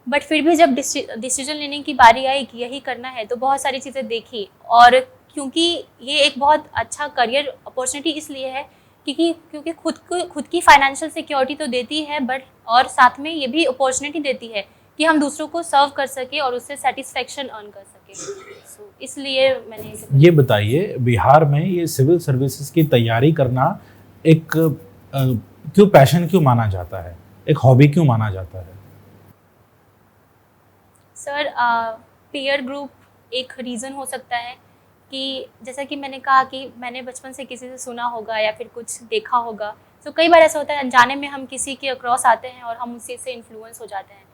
बट फिर भी जब डिसीजन लेने की बारी आई कि यही करना है, तो बहुत सारी चीज़ें देखी, और क्योंकि ये एक बहुत अच्छा करियर अपॉर्चुनिटी इसलिए है क्योंकि खुद की फाइनेंशियल सिक्योरिटी तो देती है, बट और साथ में ये भी अपॉर्चुनिटी देती है कि हम दूसरों को सर्व कर सके और उससे सेटिस्फेक्शन अर्न कर सके। सो इसलिए मैंने ये बताइए, बिहार में ये सिविल सर्विसेज की तैयारी करना एक क्यों पैशन क्यों माना जाता है, एक हॉबी क्यों माना जाता है? सर पीयर ग्रुप एक रीज़न हो सकता है कि जैसा कि मैंने कहा कि मैंने बचपन से किसी से सुना होगा या फिर कुछ देखा होगा, तो कई बार ऐसा होता है अनजाने में हम किसी के अक्रॉस आते हैं और हम उसी से इन्फ्लुएंस हो जाते हैं।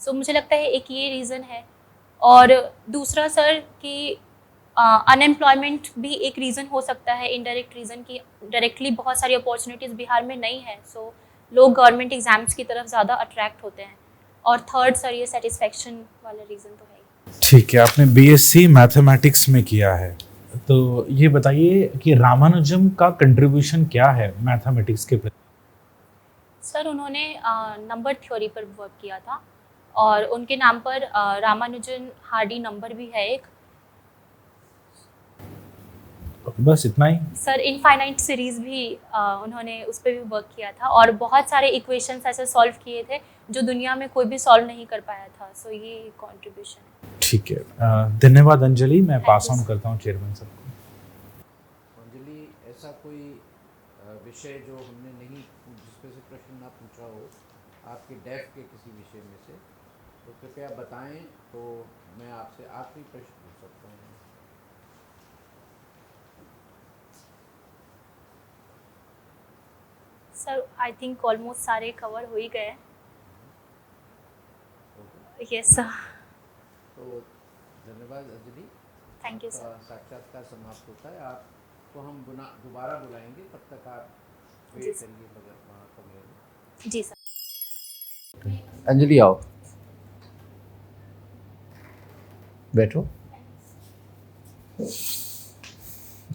सो मुझे लगता है एक ये रीज़न है, और दूसरा सर कि अनएम्प्लॉयमेंट भी एक रीज़न हो सकता है, इनडायरेक्ट रीज़न कि डायरेक्टली बहुत सारी अपॉर्चुनिटीज़ बिहार में नहीं है, सो लोग गवर्नमेंट एग्जाम्स की तरफ ज़्यादा अट्रैक्ट होते हैं। और थर्ड सर ये सेटिस्फेक्शन वाला रीज़न तो है ही। ठीक है, आपने बीएससी मैथमेटिक्स में किया है, तो ये बताइए कि रामानुजम का कंट्रीब्यूशन क्या है मैथमेटिक्स के प्रति? सर उन्होंने नंबर थ्योरी पर वर्क किया था, और उनके नाम पर रामानुजन हार्डी नंबर भी है एक। बस इतना ही? सर इनफाइनाइट सीरीज भी उन्होंने उस पर भी वर्क किया था, और बहुत सारे इक्वेशंस ऐसे सॉल्व किए थे जो दुनिया में कोई भी सॉल्व नहीं कर पाया था। सो ये कंट्रीब्यूशन है। ठीक है, धन्यवाद अंजलि, मैं पास ऑन करता हूँ चेयरमैन साहब को। अंजलि, ऐसा कोई विषय जो हमने नहीं, जिसपे से प्रश्न ना पूछा हो आपके डेफ के किसी विषय में से, तो कृपया बताएं, तो मैं आपसे आखिरी प्रश्न पूछ सकता हूँ। सर आई थिंक ऑलमोस्ट सारे कवर हो ही गए। Yes sir. तो धन्यवाद अंजलि, थैंक यू आपका सर। साक्षात्कार समाप्त होता है। आपको हम दोबारा बुलाएंगे, तब तक आप जी वेट सर। करिए मगर वहाँ कमरे में। जी सर। अंजलि आओ, बैठो।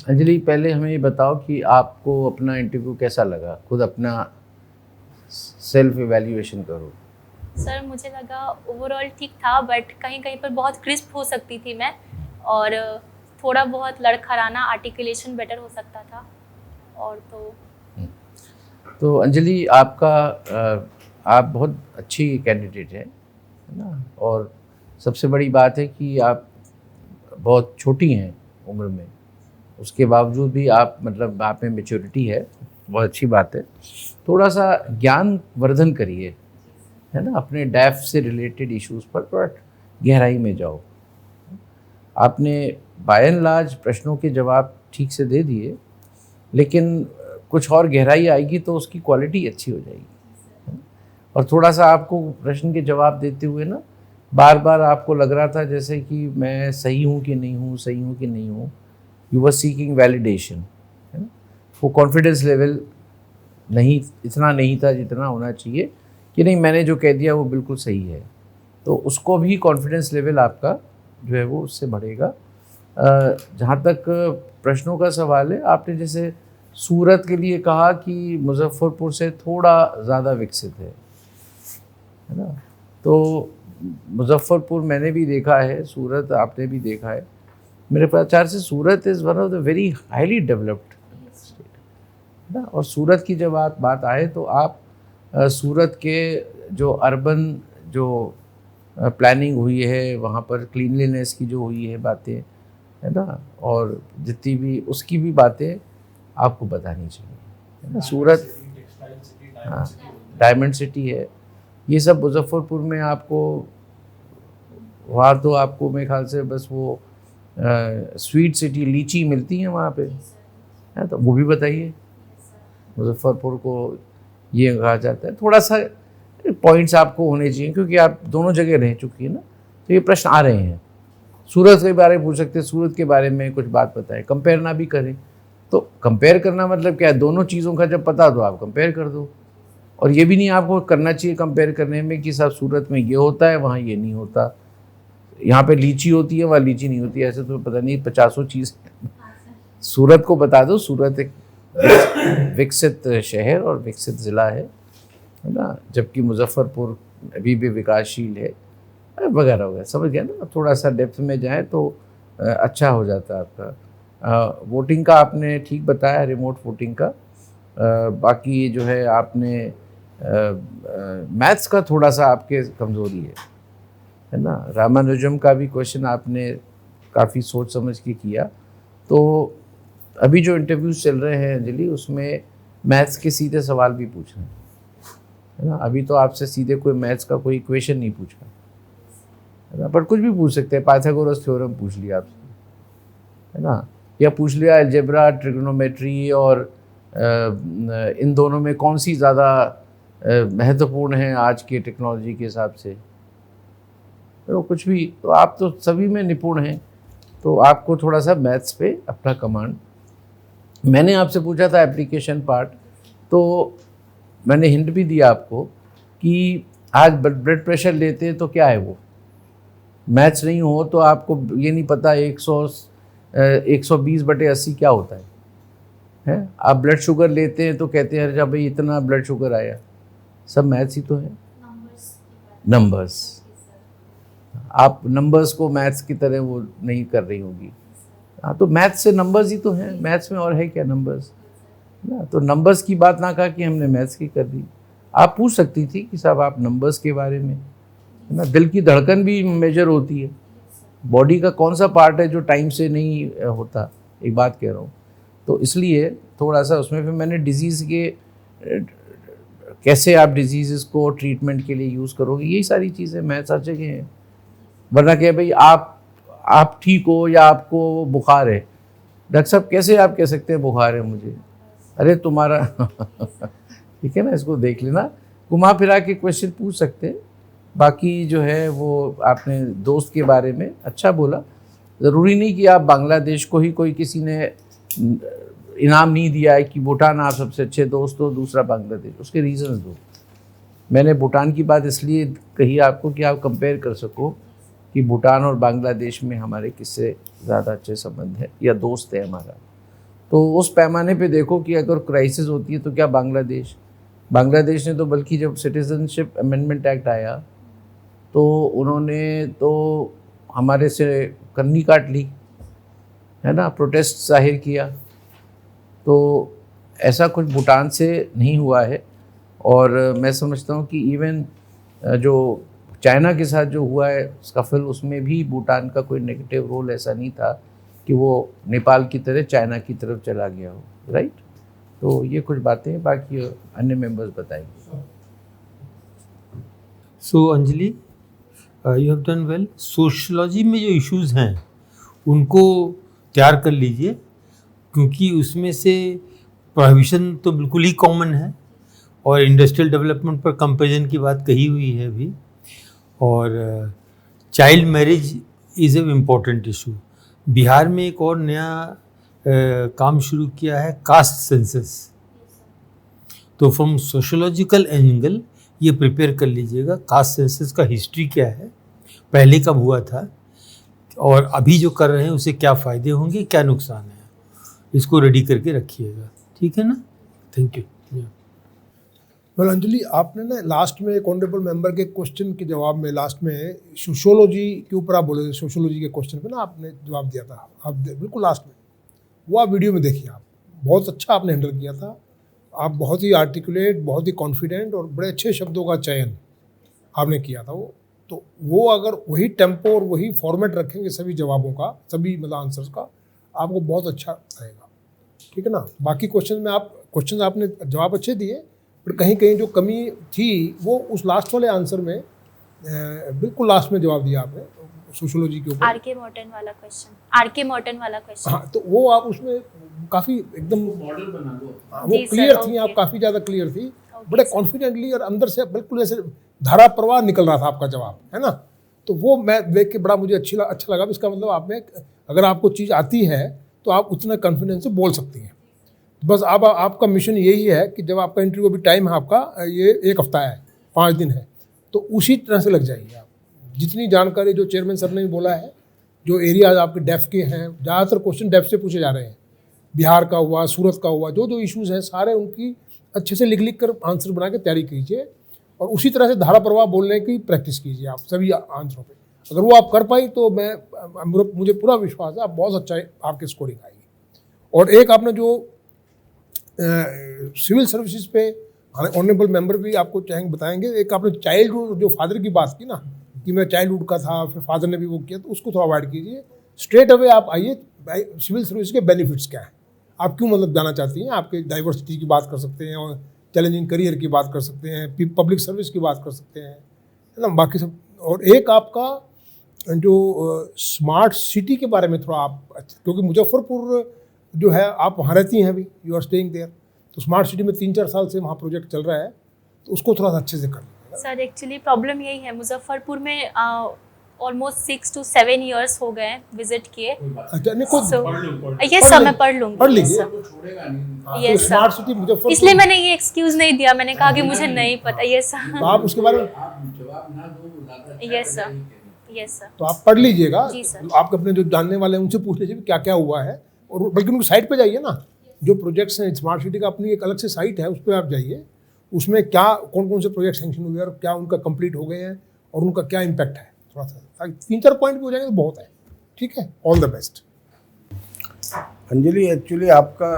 अंजलि, पहले हमें ये बताओ कि आपको अपना इंटरव्यू कैसा लगा, खुद अपना सेल्फ इवैल्यूएशन करो। सर मुझे लगा ओवरऑल ठीक था, बट कहीं कहीं पर बहुत क्रिस्प हो सकती थी मैं, और थोड़ा बहुत लड़खड़ाना, आर्टिकुलेशन बेटर हो सकता था, और तो अंजलि, आपका आप बहुत अच्छी कैंडिडेट है ना, और सबसे बड़ी बात है कि आप बहुत छोटी हैं उम्र में, उसके बावजूद भी आप मतलब आप में मैच्योरिटी है, बहुत अच्छी बात है। थोड़ा सा ज्ञान वर्धन करिए, है ना, अपने डैफ से रिलेटेड इश्यूज़ पर थोड़ा गहराई में जाओ। आपने बाय एंड लार्ज प्रश्नों के जवाब ठीक से दे दिए, लेकिन कुछ और गहराई आएगी तो उसकी क्वालिटी अच्छी हो जाएगी। और थोड़ा सा आपको प्रश्न के जवाब देते हुए ना बार बार आपको लग रहा था जैसे कि मैं सही हूँ कि नहीं हूँ, सही हूँ कि नहीं हूँ, यू वर सीकिंग वैलिडेशन, है ना। वो कॉन्फिडेंस लेवल इतना नहीं था जितना होना चाहिए कि नहीं मैंने जो कह दिया वो बिल्कुल सही है, तो उसको भी कॉन्फिडेंस लेवल आपका जो है वो उससे बढ़ेगा। जहाँ तक प्रश्नों का सवाल है, आपने जैसे सूरत के लिए कहा कि मुजफ्फरपुर से थोड़ा ज़्यादा विकसित है ना, तो मुजफ्फरपुर मैंने भी देखा है, सूरत आपने भी देखा है। मेरे प्रचार से Surat is one of the very highly developed state ना। और सूरत की जब बात आए तो आप सूरत के जो अर्बन जो प्लानिंग हुई है, वहाँ पर क्लीनलीनेस की जो हुई है बातें, है ना, और जितनी भी उसकी भी बातें आपको बतानी चाहिए, है ना। सूरत हाँ डायमंड सिटी है, ये सब मुजफ्फरपुर में आपको, वहाँ तो आपको मेरे ख्याल से बस वो स्वीट सिटी लीची मिलती है वहाँ पे, है तो वो भी बताइए। मुजफ्फरपुर को ये कहा जाता है। थोड़ा सा पॉइंट्स आपको होने चाहिए क्योंकि आप दोनों जगह रह चुकी है ना, तो ये प्रश्न आ रहे हैं। सूरत के बारे में पूछ सकते हैं, सूरत के बारे में कुछ बात बताएं, कंपेयर ना भी करें। तो कंपेयर करना मतलब क्या है, दोनों चीज़ों का जब पता तो आप कंपेयर कर दो। और ये भी नहीं आपको करना चाहिए कंपेयर करने में कि साहब सूरत में ये होता है वहाँ ये नहीं होता, यहाँ पे लीची होती है वहाँ लीची नहीं होती, ऐसे तो पता नहीं 50 चीज़। सूरत को बता दो, सूरत एक विकसित शहर और विकसित ज़िला है ना, जबकि मुजफ्फरपुर अभी भी विकासशील है वगैरह वगैरह, समझ गया ना। थोड़ा सा डेप्थ में जाए तो अच्छा हो जाता है आपका। वोटिंग का आपने ठीक बताया, रिमोट वोटिंग का। बाकी जो है आपने मैथ्स का थोड़ा सा आपके कमज़ोरी है ना। रामानुजम का भी क्वेश्चन आपने काफ़ी सोच समझ के किया। तो अभी जो इंटरव्यूज चल रहे हैं अंजलि, उसमें मैथ्स के सीधे सवाल भी पूछ रहे हैं, है ना। अभी तो आपसे सीधे कोई मैथ्स का कोई इक्वेशन नहीं पूछा, है ना, पर कुछ भी पूछ सकते हैं। पाइथागोरस थ्योरम पूछ लिया आपसे, है ना, या पूछ लिया अलजेब्रा, ट्रिग्नोमेट्री, और इन दोनों में कौन सी ज़्यादा महत्वपूर्ण है आज की टेक्नोलॉजी के हिसाब से, तो कुछ भी। तो आप तो सभी में निपुण हैं, तो आपको थोड़ा सा मैथ्स पे अपना कमांड। मैंने आपसे पूछा था एप्लीकेशन पार्ट, तो मैंने हिंट भी दिया आपको कि आज ब्लड प्रेशर लेते हैं तो क्या है वो, मैथ्स नहीं हो तो आपको ये नहीं पता 120/80 क्या होता है। आप ब्लड शुगर लेते हैं तो कहते हैं अरे भाई इतना ब्लड शुगर आया, सब मैथ्स ही तो है, नंबर्स। आप नंबर्स को मैथ्स की तरह वो नहीं कर रही होगी। हाँ, तो मैथ्स से नंबर्स ही तो हैं, मैथ्स में और है क्या नंबर्स ना। तो नंबर्स की बात ना कहा कि हमने मैथ्स की कर दी। आप पूछ सकती थी कि साहब आप नंबर्स के बारे में, है ना, दिल की धड़कन भी मेजर होती है, बॉडी का कौन सा पार्ट है जो टाइम से नहीं होता, एक बात कह रहा हूँ। तो इसलिए थोड़ा सा उसमें फिर मैंने डिजीज़ के कैसे आप डिजीज़ को ट्रीटमेंट के लिए यूज़ करोगे, यही सारी चीज़ें मैथ्स हर जगह हैं। वरना क्या भाई आप ठीक हो या आपको बुखार है, डॉक्टर साहब कैसे आप कह सकते हैं बुखार है मुझे, अरे तुम्हारा ठीक है ना, इसको देख लेना, घुमा फिरा के क्वेश्चन पूछ सकते हैं। बाकी जो है वो आपने दोस्त के बारे में अच्छा बोला। ज़रूरी नहीं कि आप बांग्लादेश को ही कोई किसी ने इनाम नहीं दिया है कि भूटान आप सबसे अच्छे दोस्त हो, दूसरा बांग्लादेश, उसके रीज़न दो। मैंने भूटान की बात इसलिए कही आपको कि आप कंपेयर कर सको कि भूटान और बांग्लादेश में हमारे किससे ज़्यादा अच्छे संबंध है या दोस्त है हमारा। तो उस पैमाने पे देखो कि अगर क्राइसिस होती है तो क्या बांग्लादेश ने तो बल्कि जब सिटीजनशिप अमेंडमेंट एक्ट आया तो उन्होंने तो हमारे से कन्नी काट ली, है ना, प्रोटेस्ट जाहिर किया। तो ऐसा कुछ भूटान से नहीं हुआ है। और मैं समझता हूँ कि इवन जो चाइना के साथ जो हुआ है स्कफल, उसमें भी भूटान का कोई नेगेटिव रोल ऐसा नहीं था कि वो नेपाल की तरह चाइना की तरफ चला गया हो, राइट। तो ये कुछ बातें, बाकी अन्य मेंबर्स बताएंगे। So Anjali, you have done well. Sociology में जो इश्यूज हैं उनको तैयार कर लीजिए, क्योंकि उसमें से प्रोहिबिशन तो बिल्कुल ही कॉमन है और इंडस्ट्रियल डेवलपमेंट पर कंपेरिजन की बात कही हुई है अभी, और child marriage is a important issue. Bihar में एक और नया काम शुरू किया है, कास्ट सेंसस। तो फ्रॉम सोशोलॉजिकल एंगल ये प्रिपेयर कर लीजिएगा, कास्ट सेंसस का हिस्ट्री क्या है, पहले कब हुआ था, और अभी जो कर रहे हैं उसे क्या फ़ायदे होंगे, क्या नुकसान है, इसको रेडी करके रखिएगा, ठीक है ना। Thank you. वेल अंजलि, आपने ना लास्ट में एक ऑनरेबल मेंबर के क्वेश्चन के जवाब में लास्ट में सोशोलॉजी के ऊपर आप बोले थे, सोशोलॉजी के क्वेश्चन पे ना आपने जवाब दिया था, आप बिल्कुल लास्ट में, वो आप वीडियो में देखिए, आप बहुत अच्छा आपने हैंडल किया था। आप बहुत ही आर्टिकुलेट, बहुत ही कॉन्फिडेंट और बड़े अच्छे शब्दों का चयन आपने किया था। वो अगर वही टेम्पो और वही फॉर्मेट रखेंगे सभी जवाबों का, सभी मतलब आंसर्स का, आपको बहुत अच्छा रहेगा, ठीक है ना। बाकी क्वेश्चन आपने जवाब अच्छे दिए, पर कहीं कहीं जो कमी थी वो उस लास्ट वाले आंसर में बिल्कुल लास्ट में जवाब दिया आपने, सोशियोलॉजी के ऊपर। आरके मॉर्टन वाला क्वेश्चन। हाँ, तो वो आप उसमें काफ़ी एकदम मॉडल बना लो। हाँ, वो जी सर, क्लियर थी, ओके। आप काफ़ी ज़्यादा क्लियर थी, ओके बड़े सर। कॉन्फिडेंटली और अंदर से बिल्कुल ऐसे धारा प्रवाह निकल रहा था आपका जवाब, है ना। तो वो मैं देख के बड़ा मुझे अच्छा लगा। इसका मतलब आप में अगर आपको चीज़ आती है तो आप उतना कॉन्फिडेंस से बोल सकती हैं। बस अब आपका मिशन यही है कि जब आपका इंटरव्यू, अभी टाइम है आपका ये 1 हफ्ता है, 5 दिन है, तो उसी तरह से लग जाइए आप। जितनी जानकारी जो चेयरमैन सर ने भी बोला है, जो एरियाज आपके डेफ के हैं, ज़्यादातर क्वेश्चन डेफ से पूछे जा रहे हैं, बिहार का हुआ, सूरत का हुआ, जो इश्यूज़ हैं सारे उनकी अच्छे से लिख कर आंसर बना के तैयारी कीजिए और उसी तरह से धारा प्रवाह बोलने की प्रैक्टिस कीजिए आप सभी आंसरों पे। अगर वो आप कर पाई तो मुझे पूरा विश्वास है आप बहुत अच्छा आपकी स्कोरिंग आएगी। और एक आपने जो सिविल सर्विसेज पे ऑनरेबल मेंबर भी आपको चाहेंगे बताएंगे, एक आपने चाइल्डहुड जो फादर की बात की ना कि मैं चाइल्डहुड का था, फिर फादर ने भी वो किया, तो उसको थोड़ा अवॉइड कीजिए। स्ट्रेट अवे आप आइए, सिविल सर्विस के बेनिफिट्स क्या हैं, आप क्यों मतलब जाना चाहती हैं, आपके डाइवर्सिटी की बात कर सकते हैं और चैलेंजिंग करियर की बात कर सकते हैं, पब्लिक सर्विस की बात कर सकते हैं, है ना, बाकी सब। और एक आपका जो स्मार्ट सिटी के बारे में थोड़ा आप, क्योंकि मुजफ्फरपुर जो है आप वहाँ रहती हैं अभी, यू आर स्टेइंग देयर, तो स्मार्ट सिटी में 3-4 साल से वहाँ प्रोजेक्ट चल रहा है, तो उसको थोड़ा सा अच्छे से कर लीजिएगा। सर एक्चुअली प्रॉब्लम यही है, मुजफ्फरपुर में ऑलमोस्ट 6 to 7 years हो गए विजिट किए। अच्छा, नहीं कोई यस सर, मैं पढ़ लूँगी। पढ़ लीजिए। छोड़ेगा नहीं। हाँ, Yes, तो स्मार्ट सिटी मुजफ्फरपुर, इसलिए मैंने ये एक्सक्यूज नहीं दिया, मैंने कहा कि मुझे नहीं पता। यस तो सर, आप उसके बारे में आप जवाब ना दो वो ज़्यादा अच्छा यस है, सर, नहीं कहना। Yes sir. तो आप पढ़ लीजिएगा। जी सर। आप अपने जो जानने वाले हैं उनसे पूछ लीजिए क्या क्या हुआ है, और बल्कि उनकी साइट पे जाइए ना, जो प्रोजेक्ट्स हैं स्मार्ट सिटी का अपनी एक अलग से साइट है, उस पर आप जाइए, उसमें क्या कौन कौन से प्रोजेक्ट सेंक्शन हुए और क्या उनका कंप्लीट हो गए हैं और उनका क्या इम्पैक्ट है, थोड़ा सा 3-4 पॉइंट भी हो जाएंगे तो बहुत है। ठीक है, all the best. Anjali, actually आपका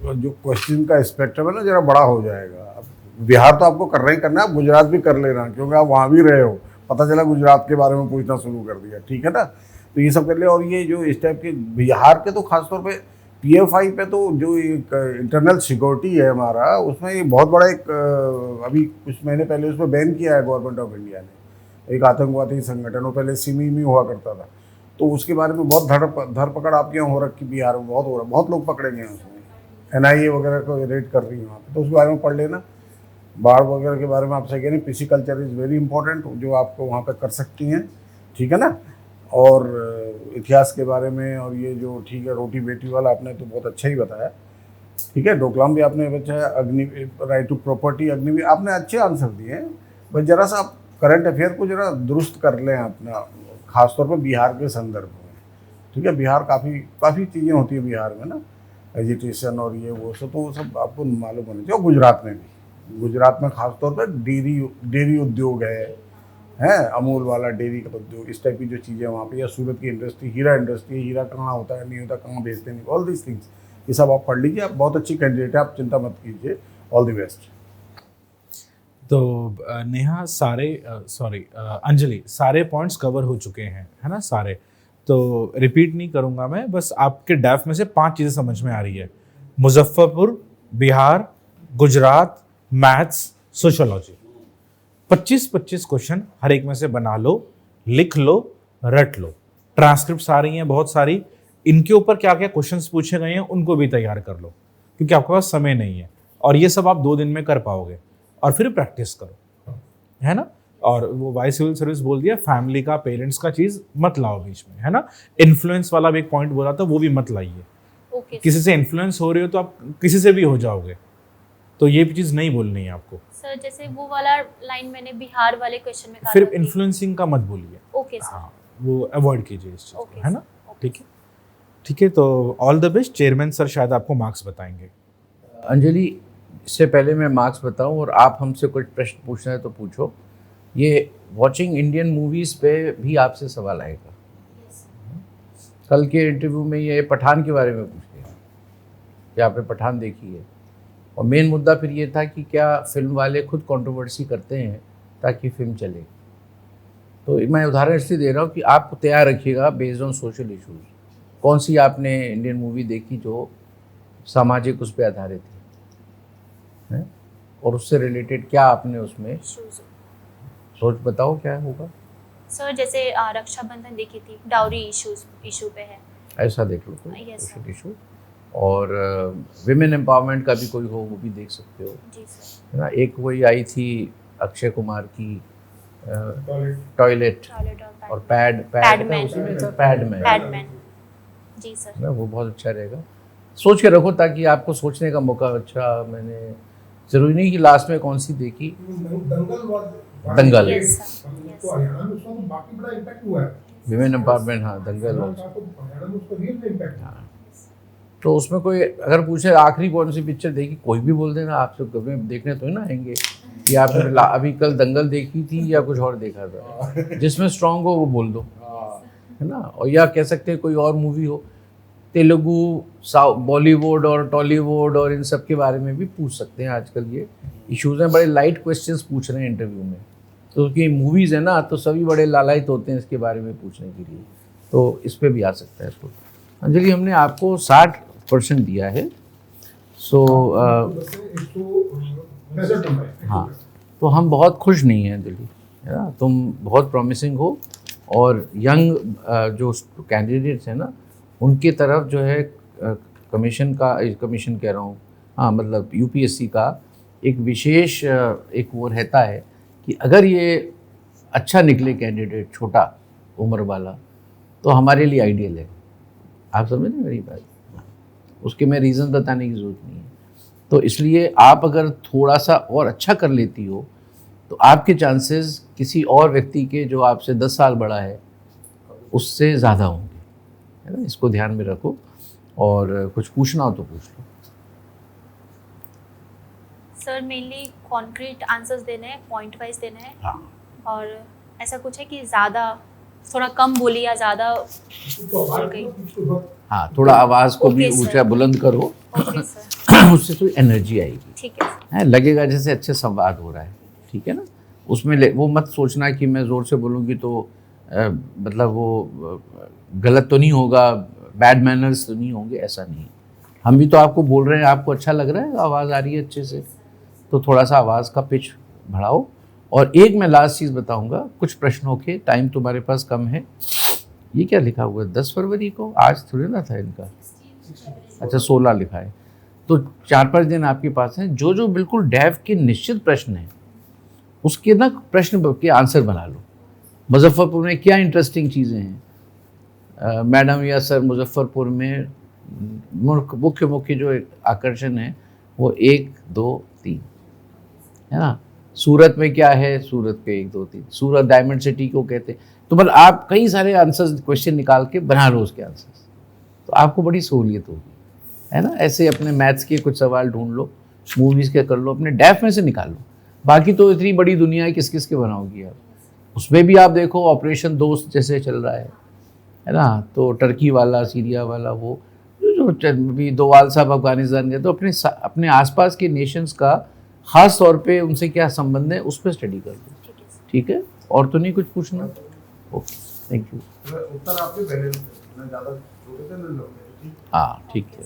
जो क्वेश्चन का स्पेक्ट्रम है ना जरा बड़ा हो जाएगा। अब बिहार तो आपको करना ही करना है, आप गुजरात भी कर लेना, क्योंकि आप वहाँ भी रहे हो, पता चला गुजरात के बारे में पूछना शुरू कर दिया, ठीक है ना। तो ये सब कर ले। और ये जो इस टाइप के बिहार के तो खासतौर पे PFI पे तो जो एक इंटरनल सिक्योरिटी है हमारा, उसमें ये बहुत बड़ा एक अभी कुछ महीने पहले उसमें बैन किया है गवर्नमेंट ऑफ इंडिया ने, एक आतंकवादी संगठन, वो पहले सिमी में हुआ करता था, तो उसके बारे में बहुत धरपकड़ आपके यहाँ हो रखी, बिहार में बहुत हो रहा, बहुत लोग पकड़े गए हैं उसमें, NIA वगैरह को रेड कर रही है वहाँ पे, तो उसके बारे में पढ़ लेना। बाढ़ वगैरह के बारे में आपसे कह रहे हैं, पिसिकल्चर इज़ वेरी इंपॉर्टेंट, जो आपको वहाँ पे कर सकती हैं, ठीक है ना। और इतिहास के बारे में, और ये जो ठीक है रोटी बेटी वाला आपने तो बहुत अच्छा ही बताया, ठीक है। डोकलाम भी आपने बताया, अग्नि राइट टू प्रॉपर्टी, अग्नि, आपने अच्छे आंसर दिए हैं। बस जरा सा आप करंट अफेयर को जरा दुरुस्त कर लें अपना, खासतौर पर बिहार के संदर्भ में, ठीक है। बिहार काफ़ी चीज़ें होती है बिहार में ना, एजुकेशन और ये वो सब, तो वो सब आपको मालूम होना चाहिए। और गुजरात में भी, गुजरात में खासतौर पर डेयरी उद्योग है, अमूल वाला डेयरी का उद्योग, इस टाइप की जो चीज़ें वहाँ पे, या सूरत की इंडस्ट्री, हीरा इंडस्ट्री, हीरा कहाँ होता है नहीं होता, कहाँ बेचते नहीं, ऑल दिस थिंग्स, ये सब आप पढ़ लीजिए। आप बहुत अच्छी कैंडिडेट है, आप चिंता मत कीजिए। All the best. तो नेहा अंजलि, सारे पॉइंट्स कवर हो चुके हैं, है ना सारे, तो रिपीट नहीं करूंगा मैं, बस आपके डैफ में से 5 चीज़ें समझ में आ रही है: Muzaffarpur, Bihar, Gujarat, maths, sociology. 25-25 question हर एक में से बना लो, लिख लो, रट लो। ट्रांसक्रिप्ट्स आ रही हैं बहुत सारी, इनके ऊपर क्या क्या क्वेश्चंस पूछे गए हैं उनको भी तैयार कर लो, क्योंकि आपके पास समय नहीं है, और ये सब आप 2 दिन में कर पाओगे। और फिर प्रैक्टिस करो, है ना। और वो वाइस सिविल सर्विस बोल दिया, फैमिली का, पेरेंट्स का चीज़ मत लाओ बीच में, है ना। इन्फ्लुएंस वाला भी एक पॉइंट बोला था, वो भी मत लाइए। ओके किसी से इन्फ्लुएंस हो रहे हो तो आप किसी से भी हो जाओगे, तो ये चीज़ नहीं बोलनी है आपको। सर, जैसे वो वाला लाइन मैंने बिहार वाले क्वेश्चन में कहा फिर था कि- इन्फ्लुएंसिंग का मत बोलिए, ओके सर, हाँ, वो अवॉइड कीजिए इस चीज़ ओके को, है ना। सर, ठीक है, ठीक है। तो all the best. Chairman sir शायद आपको मार्क्स बताएंगे। अंजलि, इससे पहले मैं मार्क्स बताऊं और आप हमसे कुछ प्रश्न पूछना है तो पूछो। ये वॉचिंग इंडियन मूवीज़ पे भी आपसे सवाल आएगा। कल के इंटरव्यू में ये पठान के बारे में पूछेगा कि आपने पठान देखी है, और मेन मुद्दा फिर ये था कि क्या फिल्म वाले खुद कंट्रोवर्सी करते हैं ताकि फिल्म चले। तो मैं उदाहरण इसलिए दे रहा हूँ कि आप तैयार रखिएगा बेस्ड ऑन सोशल इश्यूज, कौन सी आपने इंडियन मूवी देखी जो सामाजिक उस पर आधारित है, और उससे रिलेटेड क्या आपने उसमें Issues। सोच बताओ क्या होगा। सर जैसे रक्षाबंधन देखी थी, डाउरी इशू पे है। ऐसा देख लो कोई Yes, सोशल इशू, और विमेन एम्पावरमेंट का भी कोई हो वो भी देख सकते हो, जी सर। है ना। एक वही आई थी अक्षय कुमार की टॉयलेट टॉयलेट और पैड पैडमैन। उसी में था, पैडमैन, पैडमैन, जी सर। ना वो बहुत अच्छा रहेगा। सोच के रखो ताकि आपको सोचने का मौका। अच्छा, मैंने ज़रूरी नहीं कि लास्ट में कौन सी देखी। दंगल। Yes, sir. तो हरियाणा में उसका तो बाकी बड़ा इम्पैक्ट हुआ है। विमेन एम्पावरमेंट, हाँ, दंगल तो also। हरियाणा में उसका रियल इम्पैक्ट है। हाँ, तो उसमें कोई अगर पूछे आखिरी कौन सी पिक्चर देखी, कोई भी बोल देना, आप सब कभी देखने तो ही ना आएंगे कि आपने अभी कल दंगल देखी थी या कुछ और देखा था। जिसमें स्ट्रांग हो वो बोल दो, है ना। और या कह सकते हैं कोई और मूवी हो, तेलुगु, बॉलीवुड और टॉलीवुड और इन सब के बारे में भी पूछ सकते हैं। आजकल ये इश्यूज हैं, बड़े लाइट क्वेश्चंस पूछ रहे हैं इंटरव्यू में, तो उसकी मूवीज़ है ना, तो सभी बड़े लालायित होते हैं इसके बारे में पूछने के लिए, तो इस पर भी आ सकता है। तो अंजलि, हमने आपको 60% दिया है, सो हाँ, तो हम बहुत खुश नहीं हैं अंजलि, है ना। तुम बहुत प्रॉमिसिंग हो, और यंग जो कैंडिडेट्स हैं ना, उनकी तरफ जो है कमीशन कह रहा हूँ, हाँ, मतलब यूपीएससी का एक विशेष एक वो रहता है कि अगर ये अच्छा निकले कैंडिडेट, छोटा उम्र वाला, तो हमारे लिए आइडियल है। आप समझ रहे मेरी बात? उसके मैं रीज़न बताने की ज़रूरत नहीं है। तो इसलिए आप अगर थोड़ा सा और अच्छा कर लेती हो तो आपके चांसेस किसी और व्यक्ति के जो आपसे 10 साल बड़ा है उससे ज़्यादा होंगे, है ना। इसको ध्यान में रखो, और कुछ पूछना हो तो पूछ लो। सर मेनली कॉन्क्रीट आंसर्स देने हैं, पॉइंट वाइज देने हैं। हाँ, और ऐसा कुछ है कि ज़्यादा थोड़ा कम बोली या ज़्यादा बोल गई। हाँ, थोड़ा आवाज़ को भी Okay, sir. ऊंचा बुलंद करो, ओके सर, उससे थोड़ी एनर्जी आएगी, ठीक है सर। है, लगेगा जैसे अच्छे संवाद हो रहा है, ठीक है ना। उसमें वो मत सोचना कि मैं ज़ोर से बोलूँगी तो मतलब वो गलत तो नहीं होगा, बैड मैनर्स तो नहीं होंगे, ऐसा नहीं। हम भी तो आपको बोल रहे हैं, आपको अच्छा लग रहा है, आवाज़ आ रही है अच्छे से, तो थोड़ा सा आवाज़ का पिच बढ़ाओ। और एक मैं लास्ट चीज़ बताऊंगा, कुछ प्रश्नों के टाइम तुम्हारे पास कम है। ये क्या लिखा हुआ है 10 फरवरी को? आज थोड़ी ना था इनका, अच्छा 16 लिखा है, तो 4-5 दिन आपके पास हैं। जो जो बिल्कुल डैव के निश्चित प्रश्न हैं उसके ना प्रश्न के आंसर बना लो। मुजफ्फरपुर में क्या इंटरेस्टिंग चीज़ें हैं मैडम या सर? मुजफ्फरपुर में मुख्य जो आकर्षण है वो 1, 2, 3, है ना। सूरत में क्या है? सूरत के 1, 2, 3, सूरत डायमंड सिटी को कहते हैं। तो मतलब आप कई सारे आंसर्स, क्वेश्चन निकाल के बना लो उसके आंसर्स, तो आपको बड़ी सहूलियत होगी, है ना। ऐसे अपने मैथ्स के कुछ सवाल ढूंढ लो, मूवीज़ के कर लो, अपने डैफ में से निकाल लो। बाकी तो इतनी बड़ी दुनिया है, किस किस के बनाओगी आप? उसमें भी आप देखो ऑपरेशन दोस्त जैसे चल रहा है ना। तो टर्की वाला, सीरिया वाला, वो जो भी दोवाल साहब अफगानिस्तान गए, तो अपने आसपास के नेशंस का ख़ास तौर पे उनसे क्या संबंध है उस पर स्टडी कर लो, ठीक है। और तो नहीं कुछ पूछना? Okay, thank you. उत्तर आपके पहले ज़्यादा छोटे थे, हाँ, ठीक है।